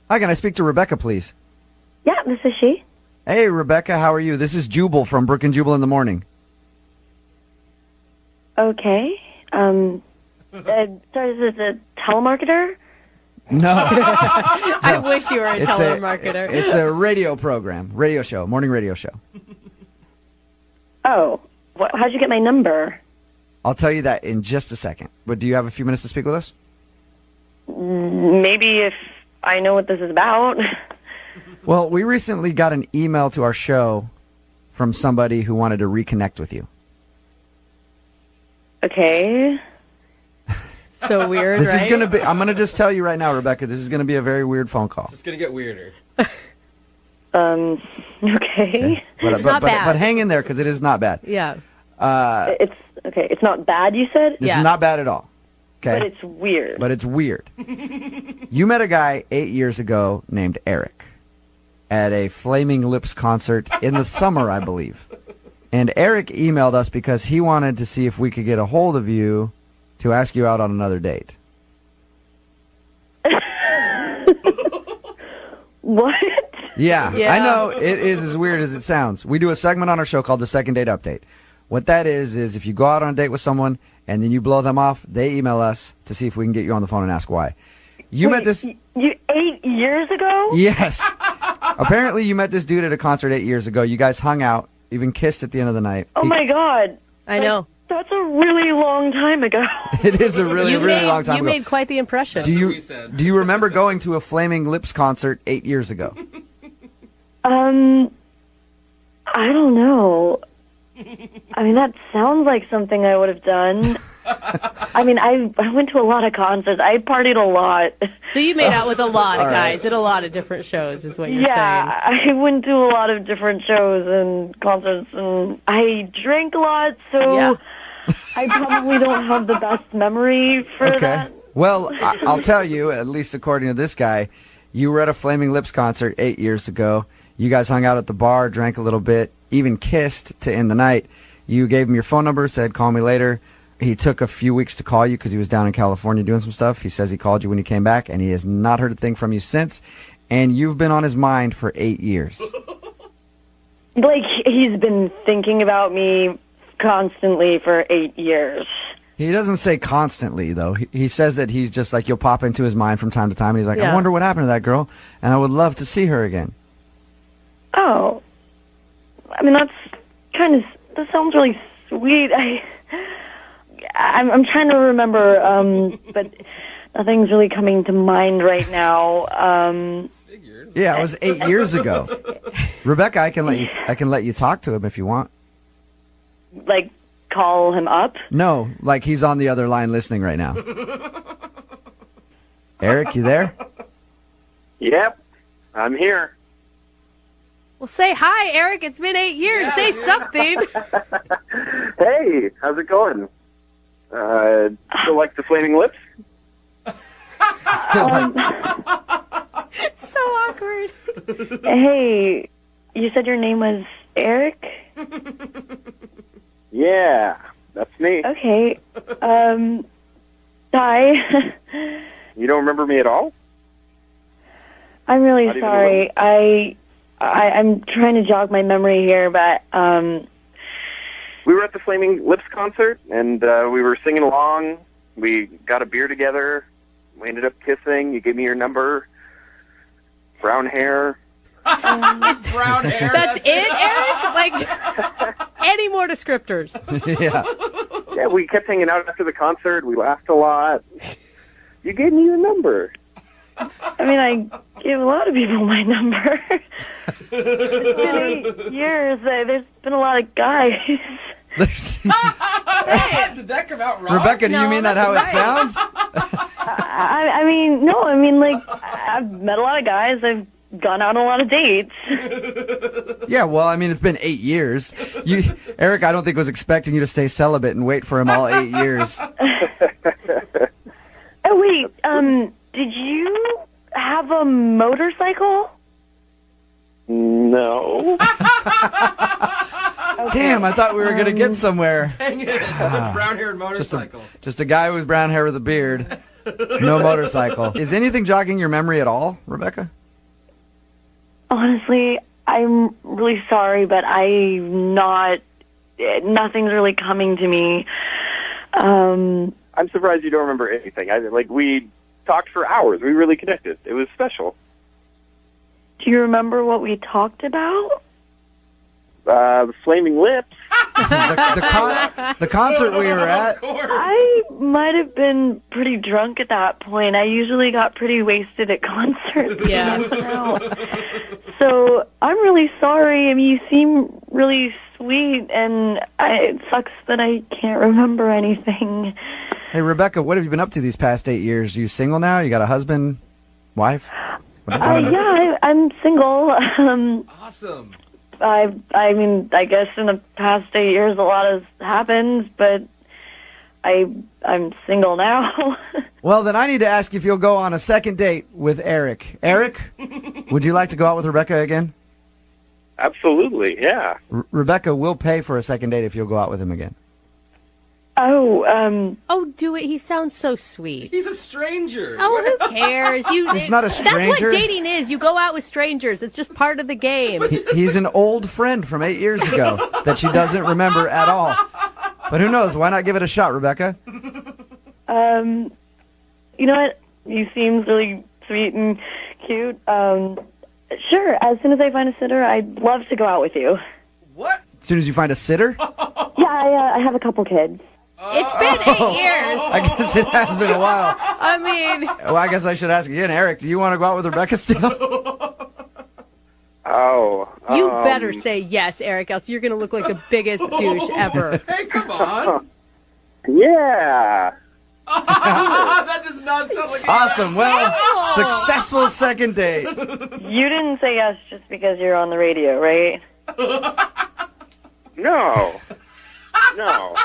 Hi, can I speak to Rebecca, please? Yeah, this is she. Hey, Rebecca, how are you? This is Jubal from Brooke and Jubal in the Morning. Okay. Sorry, this is a telemarketer? No. I wish you were a telemarketer. It's a radio program, morning radio show. Oh, how'd you get my number? I'll tell you that in just a second. But do you have a few minutes to speak with us? Maybe if I know what this is about. Well, we recently got an email to our show from somebody who wanted to reconnect with you. Okay. So weird, This right? is going to be, I'm going to just tell you right now, Rebecca, this is going to be a very weird phone call. It's going to get weirder. Okay. It's not bad. But hang in there, because it is not bad. Yeah. It's okay. It's not bad, you said? This is not bad at all. Okay. But it's weird. But it's weird. You met a guy 8 years ago named Eric at a Flaming Lips concert in the summer, I believe. And Eric emailed us because he wanted to see if we could get a hold of you to ask you out on another date. What? Yeah, I know it is as weird as it sounds. We do a segment on our show called the Second Date Update. What that is if you go out on a date with someone and then you blow them off, they email us to see if we can get you on the phone and ask why. You met this... You 8 years ago? Yes. Apparently you met this dude at a concert 8 years ago. You guys hung out, even kissed at the end of the night. Oh, my God. I know. That's a really long time ago. It is a really long time you ago. made quite the impression. Do you remember going to a Flaming Lips concert 8 years ago? I don't know. I mean, that sounds like something I would have done. I mean, I went to a lot of concerts. I partied a lot. So you made out with a lot of guys at a lot of different shows, is what you're saying. I went to a lot of different shows and concerts, and I drank a lot, so I probably don't have the best memory for that. Well, I'll tell you, at least according to this guy, you were at a Flaming Lips concert 8 years ago. You guys hung out at the bar, drank a little bit, even kissed to end the night. You gave him your phone number, said, call me later. He took a few weeks to call you because he was down in California doing some stuff. He says he called you when you came back, and he has not heard a thing from you since. And you've been on his mind for 8 years. Like, he's been thinking about me constantly for 8 years. He doesn't say constantly, though. He says that he's just like, you'll pop into his mind from time to time, and he's like, I wonder what happened to that girl, and I would love to see her again. Oh. I mean, that sounds really sweet. I'm trying to remember, but nothing's really coming to mind right now. Yeah, it was 8 years ago. Rebecca, I can let you talk to him if you want. Like, call him up? No, like he's on the other line listening right now. Eric, you there? Yep, I'm here. Well, say hi, Eric. It's been 8 years. Say something. Hey, how's it going? Still like the Flaming Lips? Still So awkward. Hey, you said your name was Eric? Yeah, that's me. Okay. Hi. You don't remember me at all? I'm really Not even a sorry. I'm trying to jog my memory here, but we were at the Flaming Lips concert, and we were singing along. We got a beer together. We ended up kissing. You gave me your number. Brown hair. Brown hair. That's it, Eric? Like, any more descriptors? Yeah, we kept hanging out after the concert. We laughed a lot. You gave me your number. I mean, I gave a lot of people my number. It's been 8 years. There's been a lot of guys. Did that come out wrong? Rebecca, do you mean that how it sounds? I mean, no. I mean, like, I've met a lot of guys. I've gone out on a lot of dates. Yeah, well, I mean, it's been 8 years. Eric, I don't think was expecting you to stay celibate and wait for him all 8 years. Oh, wait. Did you have a motorcycle? No. Damn, I thought we were going to get somewhere. Dang it. It's a brown-haired motorcycle. Just a guy with brown hair with a beard. No motorcycle. Is anything jogging your memory at all, Rebecca? Honestly, I'm really sorry, but nothing's really coming to me. I'm surprised you don't remember anything. We talked for hours. We really connected. It was special. Do you remember what we talked about? The Flaming Lips. The concert we were at. I might have been pretty drunk at that point. I usually got pretty wasted at concerts. Yeah. So I'm really sorry. I mean, you seem really sweet, and it sucks that I can't remember anything. Hey, Rebecca, what have you been up to these past 8 years? You single now? You got a husband, wife? Yeah, I'm single. Awesome. I mean, I guess in the past 8 years, a lot has happened, but I'm single now. Well, then I need to ask if you'll go on a second date with Eric. Eric, would you like to go out with Rebecca again? Absolutely, yeah. Rebecca will pay for a second date if you'll go out with him again. Oh, do it. He sounds so sweet. He's a stranger. Oh, who cares? He's not a That's stranger. what dating is. You go out with strangers. It's just part of the game. He's an old friend from 8 years ago that she doesn't remember at all. But who knows? Why not give it a shot, Rebecca? You know what? You seem really sweet and cute. Sure, as soon as I find a sitter, I'd love to go out with you. As soon as you find a sitter? Yeah, I have a couple kids. It's been 8 years. I guess it has been a while. I mean, Well, I guess I should ask again. Eric, do you want to go out with Rebecca still? you better say yes, Eric, else you're going to look like the biggest douche ever. Hey, come on. Yeah. That does not sound like Awesome. Well, successful second date. You didn't say yes just because you're on the radio, right? No. No.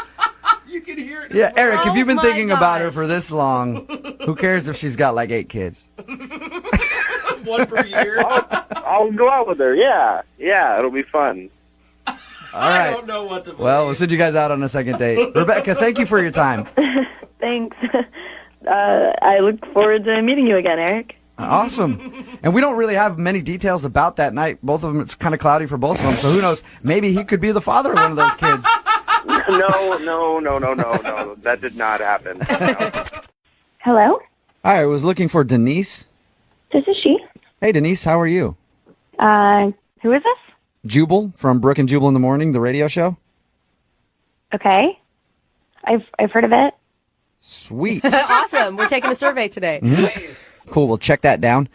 You can hear it. Yeah, Eric, if you've been my thinking about her gosh. for this long, who cares if she's got like 8 kids? One per year. I'll go out with her. Yeah. Yeah, it'll be fun. All I right. don't know what to believe. Well, we'll send you guys out on a second date. Rebecca, thank you for your time. Thanks. I look forward to meeting you again, Eric. Awesome. And we don't really have many details about that night. Both of them, it's kind of cloudy for both of them. So who knows? Maybe he could be the father of one of those kids. No. That did not happen. No. Hello? I was looking for Denise. This is she. Hey, Denise, how are you? Who is this? Jubal from Brooke and Jubal in the Morning, the radio show. Okay. I've heard of it. Sweet. Awesome. We're taking a survey today. Cool, we'll check that down.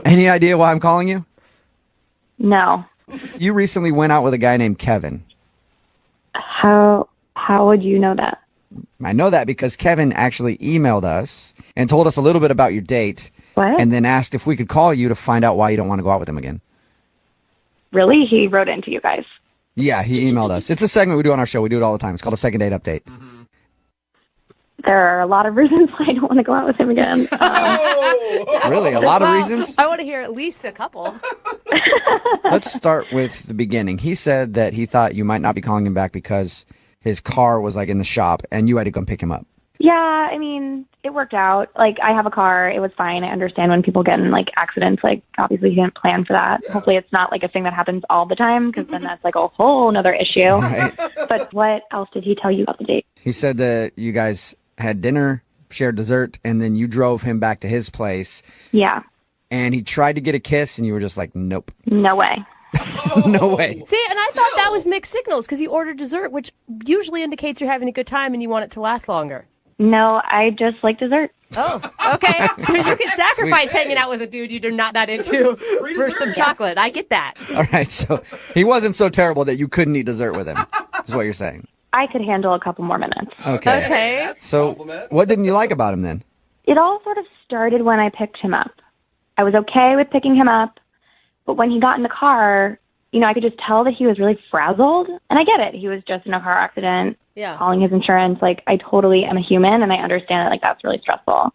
Any idea why I'm calling you? No. You recently went out with a guy named Kevin. How would you know that? I know that because Kevin actually emailed us and told us a little bit about your date. What? And then asked if we could call you to find out why you don't want to go out with him again. Really? He wrote into you guys. Yeah, he emailed us. It's a segment we do on our show. We do it all the time. It's called a second date update. There are a lot of reasons why I don't want to go out with him again. Really? A lot of reasons? I want to hear at least a couple. Let's start with the beginning. He said that he thought you might not be calling him back because his car was like in the shop and you had to come pick him up. Yeah, I mean, it worked out. Like, I have a car. It was fine. I understand when people get in, like, accidents. Like, obviously, he didn't plan for that. Yeah. Hopefully, it's not, like, a thing that happens all the time, because then that's, like, a whole nother issue. Right. But what else did he tell you about the date? He said that you guys had dinner, shared dessert, and then you drove him back to his place. Yeah. And he tried to get a kiss, and you were just like, nope. No way. No way. See, and I thought that was mixed signals, because you ordered dessert, which usually indicates you're having a good time and you want it to last longer. No, I just like dessert. Oh, okay. So you can sacrifice hanging out with a dude you're not that into for some chocolate. I get that. All right, so he wasn't so terrible that you couldn't eat dessert with him, is what you're saying. I could handle a couple more minutes. Okay. So what didn't you like about him then? It all sort of started when I picked him up. I was okay with picking him up, but when he got in the car, you know, I could just tell that he was really frazzled. And I get it. He was just in a car accident, calling his insurance. Like, I totally am a human, and I understand that, like, that's really stressful.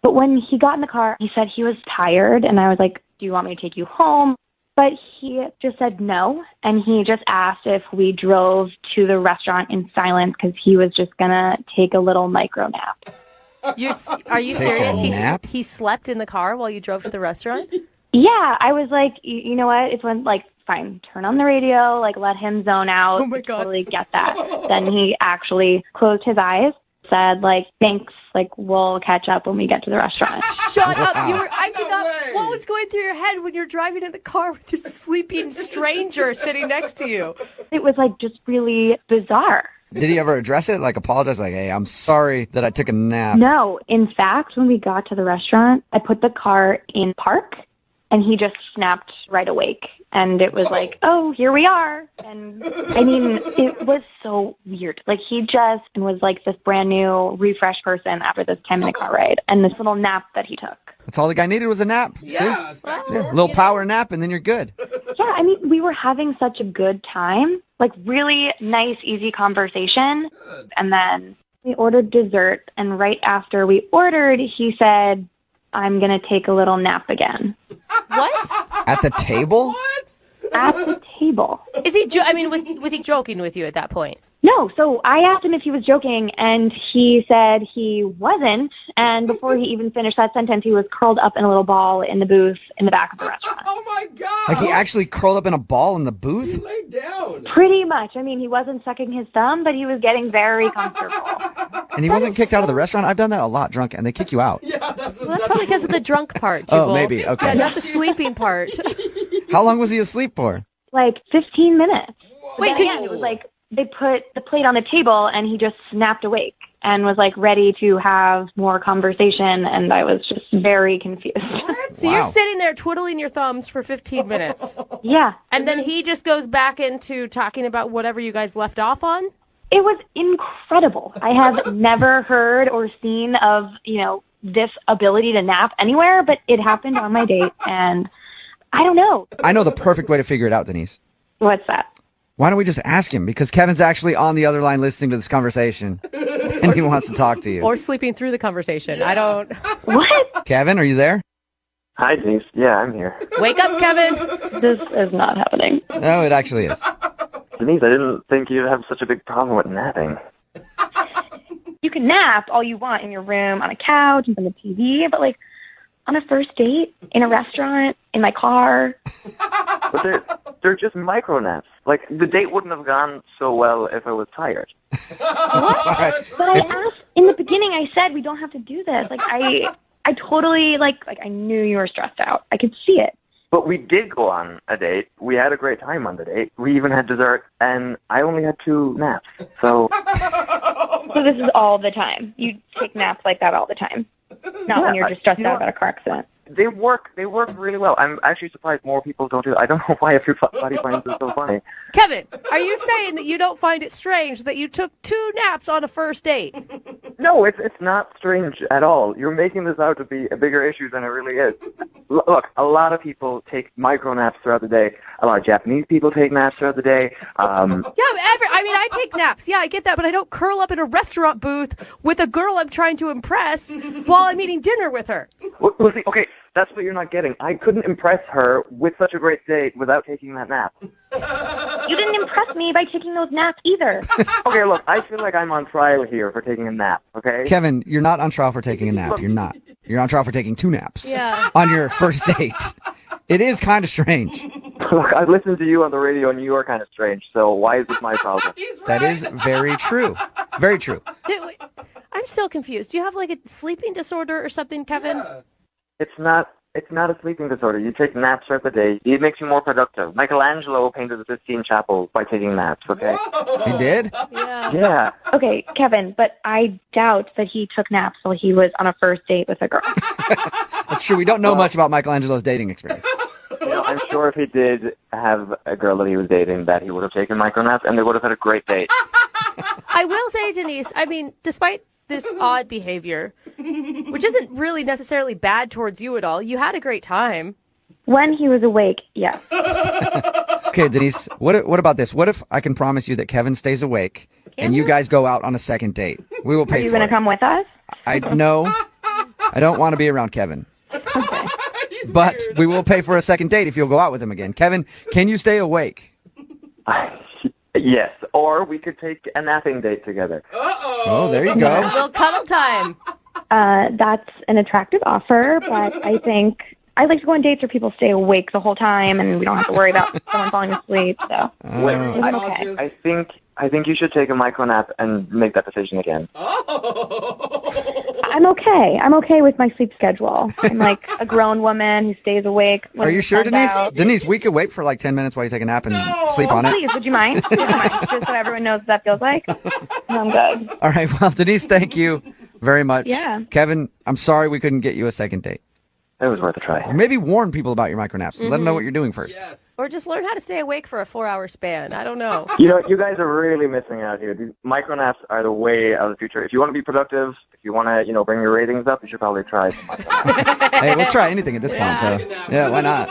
But when he got in the car, he said he was tired, and I was like, do you want me to take you home? But he just said no, and he just asked if we drove to the restaurant in silence because he was just going to take a little micro nap. Are you Take serious? a nap? He slept in the car while you drove to the restaurant? Yeah, I was like, you know what? It's when, like, fine, turn on the radio, like, let him zone out. Oh, my God. Totally get that. Then he actually closed his eyes, said, like, thanks, like, we'll catch up when we get to the restaurant. Shut up. I did not. What was going through your head when you're driving in the car with this sleeping stranger sitting next to you? It was, like, just really bizarre. Did he ever address it? Like apologize? Like, hey, I'm sorry that I took a nap. No. In fact, when we got to the restaurant, I put the car in park, and he just snapped right awake. And it was like, oh, here we are. And I mean, it was so weird. Like, he just was like this brand new refresh person after this 10-minute car ride and this little nap that he took. That's all the guy needed was a nap. Yeah, it's back to A little power nap, and then you're good. Yeah, I mean, we were having such a good time, like really nice, easy conversation. And then we ordered dessert. And right after we ordered, he said, I'm going to take a little nap again. What? At the table? At the table. Is he? Was he joking with you at that point? No, so I asked him if he was joking, and he said he wasn't. And before he even finished that sentence, he was curled up in a little ball in the booth in the back of the restaurant. Oh my God! Like he actually curled up in a ball in the booth? Lay down. Pretty much. I mean, he wasn't sucking his thumb, but he was getting very comfortable. And he wasn't kicked out of the restaurant? I've done that a lot drunk, and they kick you out. Well, that's probably because of the drunk part, Jubal. Oh, maybe. Okay. Yeah, not the sleeping part. How long was he asleep for? Like 15 minutes. Wait, But so again, it was like they put the plate on the table, and he just snapped awake and was like ready to have more conversation, and I was just very confused. So you're sitting there twiddling your thumbs for 15 minutes. Yeah. And then he just goes back into talking about whatever you guys left off on? It was incredible. I have never heard or seen of, this ability to nap anywhere, but it happened on my date, and I don't know. I know the perfect way to figure it out, Denise. What's that? Why don't we just ask him? Because Kevin's actually on the other line listening to this conversation, and he wants to talk to you. Or sleeping through the conversation. I don't... What? Kevin, are you there? Hi, Denise. Yeah, I'm here. Wake up, Kevin. This is not happening. No, it actually is. Denise, I didn't think you'd have such a big problem with napping. You can nap all you want in your room, on a couch, in front of the TV, but like on a first date, in a restaurant, in my car. But they're just micro naps. Like, the date wouldn't have gone so well if I was tired. What? But I asked in the beginning. I said we don't have to do this. Like I totally like I knew you were stressed out. I could see it. But we did go on a date. We had a great time on the date. We even had dessert, and I only had 2 naps. So this is all the time. You take naps like that all the time. Not when you're just stressed out about a car accident. They work really well. I'm actually surprised more people don't do it. I don't know why everybody finds it so funny. Kevin, are you saying that you don't find it strange that you took 2 naps on a first date? No, it's not strange at all. You're making this out to be a bigger issue than it really is. Look, a lot of people take micro naps throughout the day. A lot of Japanese people take naps throughout the day. I take naps. Yeah, I get that, but I don't curl up in a restaurant booth with a girl I'm trying to impress while I'm eating dinner with her. Well, see, okay, that's what you're not getting. I couldn't impress her with such a great date without taking that nap. You didn't impress me by taking those naps either. Okay, look, I feel like I'm on trial here for taking a nap, okay? Kevin, you're not on trial for taking a nap. You're not. You're on trial for taking 2 naps. Yeah. On your first date. It is kind of strange. Look, I listened to you on the radio, and you are kind of strange, so why is this my problem? That is very true. Very true. I'm still confused. Do you have like a sleeping disorder or something, Kevin? Yeah. It's not a sleeping disorder. You take naps throughout the day. It makes you more productive. Michelangelo painted the Sistine Chapel by taking naps, okay? He did? Yeah. Yeah. Okay, Kevin, but I doubt that he took naps while he was on a first date with a girl. That's true. We don't know much about Michelangelo's dating experience. I'm sure if he did have a girl that he was dating, that he would have taken micro naps, and they would have had a great date. I will say, Denise, I mean, despite this odd behavior, which isn't really necessarily bad towards you at all, you had a great time. When he was awake, yes. Okay, Denise, what about this? What if I can promise you that Kevin stays awake and you guys go out on a second date? We will pay for it. Are you going to come with us? No, I don't want to be around Kevin. Okay. But we will pay for a second date if you'll go out with him again. Kevin, can you stay awake? Yes, or we could take a napping date together. Oh, there you go. A little cuddle time. That's an attractive offer, but I think I like to go on dates where people stay awake the whole time and we don't have to worry about someone falling asleep. So Wait, okay. I think you should take a micro nap and make that decision again. I'm okay. I'm okay with my sleep schedule. I'm like a grown woman who stays awake. Are you sure, Denise? Denise, we could wait for like 10 minutes while you take a nap and sleep on it. Please, would you mind? Just so everyone knows what that feels like. I'm good. All right. Well, Denise, thank you very much. Yeah. Kevin, I'm sorry we couldn't get you a second date. It was worth a try. Or maybe warn people about your micronaps and let them know what you're doing first. Yes. Or just learn how to stay awake for a 4-hour span. I don't know. You know, you guys are really missing out here. These micro naps are the way of the future. If you want to be productive, if you want to, bring your ratings up, you should probably try some micro naps. Hey, we'll try anything at this point, so yeah, why not?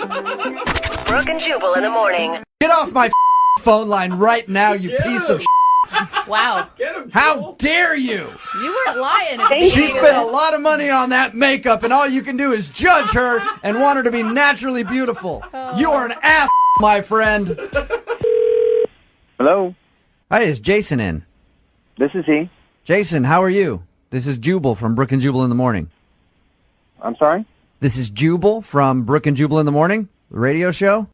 Brooke and Jubal in the morning. Get off my phone line right now, you piece of Wow. How dare you? You weren't lying. She spent a lot of money on that makeup, and all you can do is judge her and want her to be naturally beautiful. You are an ass, my friend. Hello? Hi, is Jason in? This is he. Jason, how are you? This is Jubal from Brooke and Jubal in the Morning. I'm sorry? This is Jubal from Brooke and Jubal in the Morning, the radio show.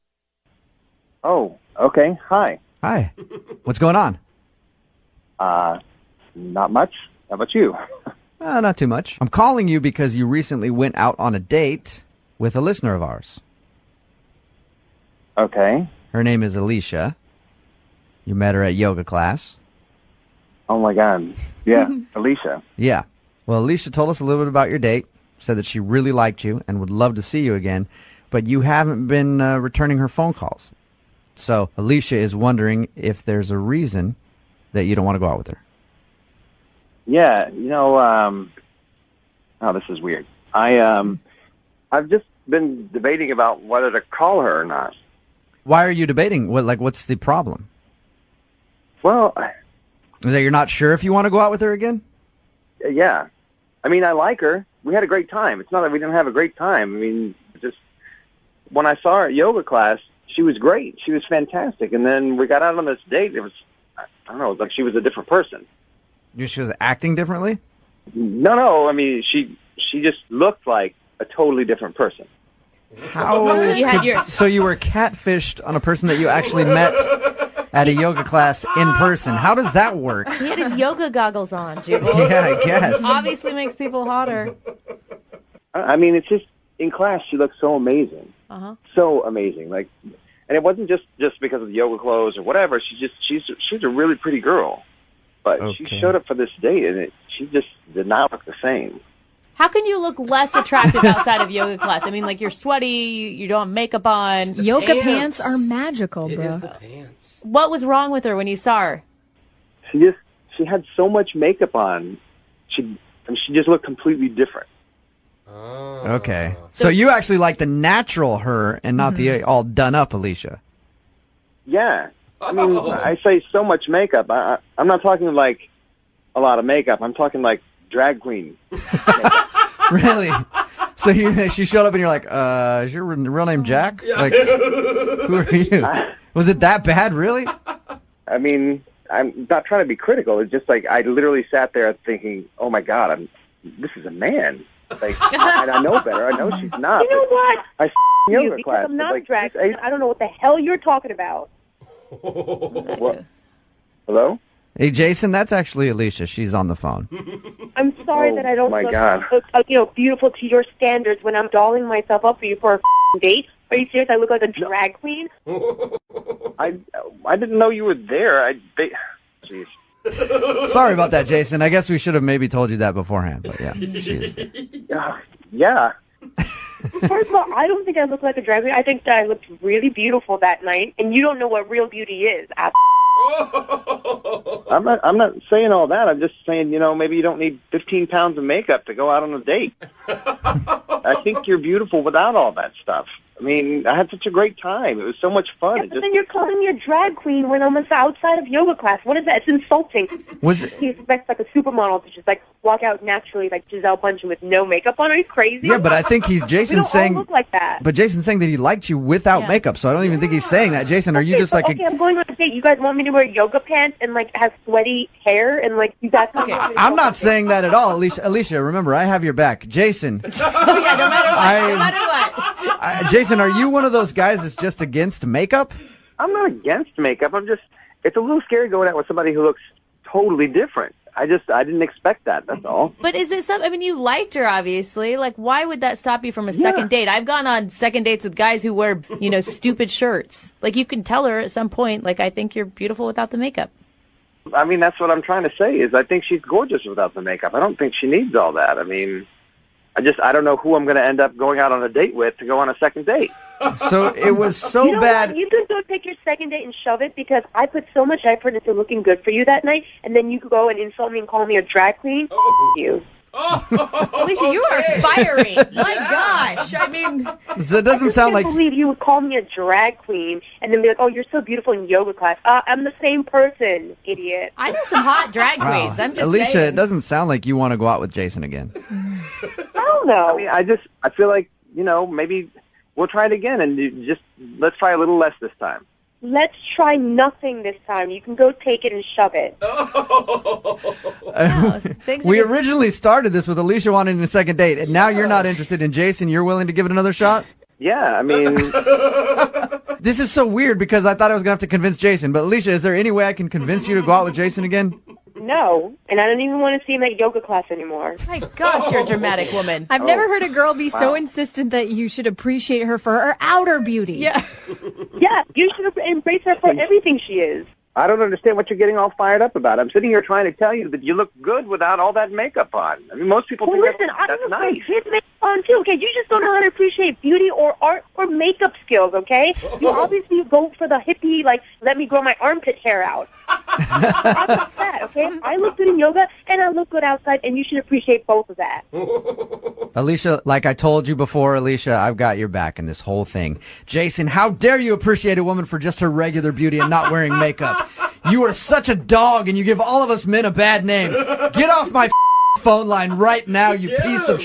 Oh, okay. Hi. Hi. What's going on? Not much. How about you? Not too much. I'm calling you because you recently went out on a date with a listener of ours. Okay. Her name is Alicia. You met her at yoga class. Oh, my God. Yeah, Alicia. Yeah. Well, Alicia told us a little bit about your date, said that she really liked you and would love to see you again, but you haven't been returning her phone calls. So Alicia is wondering if there's a reason that you don't want to go out with her. Yeah, oh, this is weird. I've just been debating about whether to call her or not. Why are you debating? What's the problem? Well, is that you're not sure if you want to go out with her again? Yeah. I mean, I like her. We had a great time. It's not that we didn't have a great time. I mean, just when I saw her at yoga class, she was great. She was fantastic. And then we got out on this date. It was, I don't know, it was like she was a different person. She was acting differently? No. I mean, she just looked like a totally different person. How? So you were catfished on a person that you actually met at a yoga class in person. How does that work? He had his yoga goggles on, Jubal. Yeah, I guess. Obviously makes people hotter. I mean, it's just, in class, she looked so amazing. Uh-huh. So amazing. Like, and it wasn't just because of the yoga clothes or whatever. She's a really pretty girl. But she showed up for this date, and she just did not look the same. How can you look less attractive outside of yoga class? I mean, like, you're sweaty, you don't have makeup on. Yoga pants are magical, bro. It is the pants. What was wrong with her when you saw her? She had so much makeup on. She just looked completely different. Okay. So you actually like the natural her and not the all done up Alicia. Yeah. I mean, I say so much makeup. I'm not talking like a lot of makeup. I'm talking like drag queen. Really? So she showed up and you're like, is your real name Jack? Like, who are you? Was it that bad, really? I mean, I'm not trying to be critical. It's just like I literally sat there thinking, oh my God, this is a man. Like, I know better. I know she's not. You know what? I You, yoga because class. I'm not like, drag queen. I don't know what the hell you're talking about. What? Hello? Hey, Jason, that's actually Alicia. She's on the phone. I'm sorry that I don't my God. look beautiful to your standards when I'm dolling myself up for you for a date. Are you serious? I look like a drag queen? I didn't know you were there. Jeez. Sorry about that, Jason. I guess we should have maybe told you that beforehand. But yeah, she is. Yeah. First of all, I don't think I look like a drag queen. I think that I looked really beautiful that night, and you don't know what real beauty is. I'm not saying all that. I'm just saying, maybe you don't need 15 pounds of makeup to go out on a date. I think you're beautiful without all that stuff. I mean, I had such a great time. It was so much fun. Yeah, but then you're calling me a drag queen when I'm outside of yoga class. What is that? It's insulting. He expects like a supermodel to just like walk out naturally like Giselle Bundchen with no makeup on. Are you crazy? Yeah, but I think Jason's saying. We don't all look like that. But Jason's saying that he liked you without makeup, so I don't even think he's saying that. Jason, are you just like? Okay, I'm going on a date. You guys want me to wear yoga pants and like have sweaty hair and like you guys? Okay. I'm not saying that at all, Alicia. Remember, I have your back, Jason. No matter what. Jason, are you one of those guys that's just against makeup? I'm not against makeup. It's a little scary going out with somebody who looks totally different. I didn't expect that. That's all. But is it something? I mean, you liked her, obviously. Like, why would that stop you from a second date? I've gone on second dates with guys who wear, stupid shirts. Like, you can tell her at some point, like, I think you're beautiful without the makeup. I mean, that's what I'm trying to say is I think she's gorgeous without the makeup. I don't think she needs all that. I mean, I don't know who I'm going to end up going out on a date with to go on a second date. So it was so bad. What? You could go take your second date and shove it because I put so much effort into looking good for you that night, and then you could go and insult me and call me a drag queen. You. Alicia, you are fiery. My gosh. I mean, so it doesn't sound like. I can't believe you would call me a drag queen and then be like, oh, you're so beautiful in yoga class. I'm the same person, idiot. I know some hot drag queens. I'm just Alicia, saying. it doesn't sound like you want to go out with Jason again. I don't know. I mean, I feel like, maybe we'll try it again and let's try a little less this time. let's try nothing this time. You can go take it and shove it. We originally started this with Alicia wanting a second date, and now you're not interested in Jason. You're willing to give it another shot? Yeah, I mean... This is so weird because I thought I was going to have to convince Jason. But Alicia, is there any way I can convince you to go out with Jason again? No, and I don't even want to see him at yoga class anymore. My gosh, you're a dramatic woman. I've never heard a girl be so insistent that you should appreciate her for her outer beauty. Yeah. Yeah, you should embrace her for everything she is. I don't understand what you're getting all fired up about. I'm sitting here trying to tell you that you look good without all that makeup on. I mean, most people think that's nice. His makeup on too, okay? You just don't know how to appreciate beauty or art or makeup skills, okay? You obviously go for the hippie, like, let me grow my armpit hair out. I'm not that, okay? I look good in yoga and I look good outside, and you should appreciate both of that. Alicia, like I told you before, Alicia, I've got your back in this whole thing. Jason, how dare you appreciate a woman for just her regular beauty and not wearing makeup? You are such a dog, and you give all of us men a bad name. Get off my phone line right now, you piece of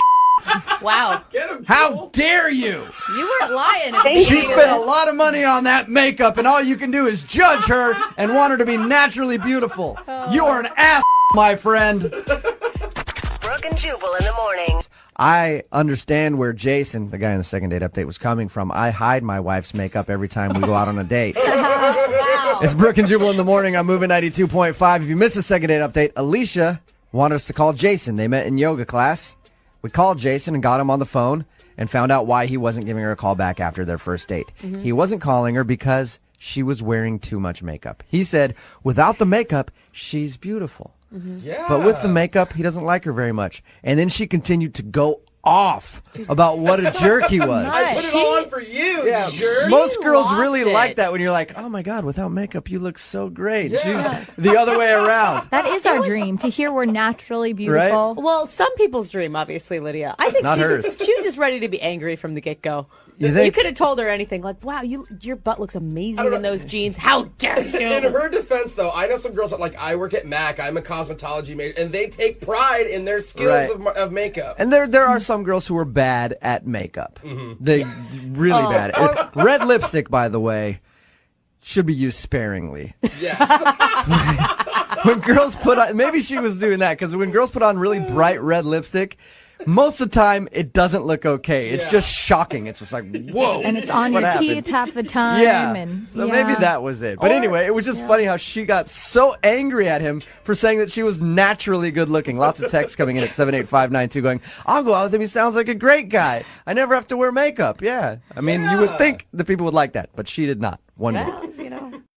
Wow. How dare you? You weren't lying. She spent a lot of money on that makeup, and all you can do is judge her and want her to be naturally beautiful. You are an ass, my friend. Brooke and Jubal in the morning. I understand where Jason, the guy in the second date update, was coming from. I hide my wife's makeup every time we go out on a date. Wow. It's Brooke and Jubal in the morning. I'm moving 92.5. If you missed the second date update, Alicia wanted us to call Jason. They met in yoga class. We called Jason and got him on the phone and found out why he wasn't giving her a call back after their first date. Mm-hmm. He wasn't calling her because she was wearing too much makeup. He said, without the makeup, she's beautiful. Mm-hmm. Yeah. But with the makeup, he doesn't like her very much. And then she continued to go off about what a jerk he was. I put it all on for you, Yeah, jerk. most girls lost really it. like that when you're like, oh my God, without makeup, you look so great. Yeah. She's the other way around. That is our dream, to hear we're naturally beautiful. Well, some people's dream, obviously, Lydia. I think Not hers. she was just ready to be angry from the get-go. You think? You could have told her anything, like, wow, your butt looks amazing in those jeans. How dare you? In her defense, though, I know some girls that, like, I work at MAC, I'm a cosmetology major, and they take pride in their skills of makeup. And there are some girls who are bad at makeup. Mm-hmm. They really bad. Red lipstick, by the way, should be used sparingly. Yes. When girls put on, maybe she was doing that, because when girls put on really bright red lipstick, most of the time it doesn't look okay. It's just shocking. It's just like, whoa. And it's on your teeth half the time. Yeah. And, So maybe that was it. But anyway, it was just funny how she got so angry at him for saying that she was naturally good looking. Lots of texts coming in at 78592 going, I'll go out with him. He sounds like a great guy. I never have to wear makeup. Yeah. I mean, you would think the people would like that, but she did not. One bit.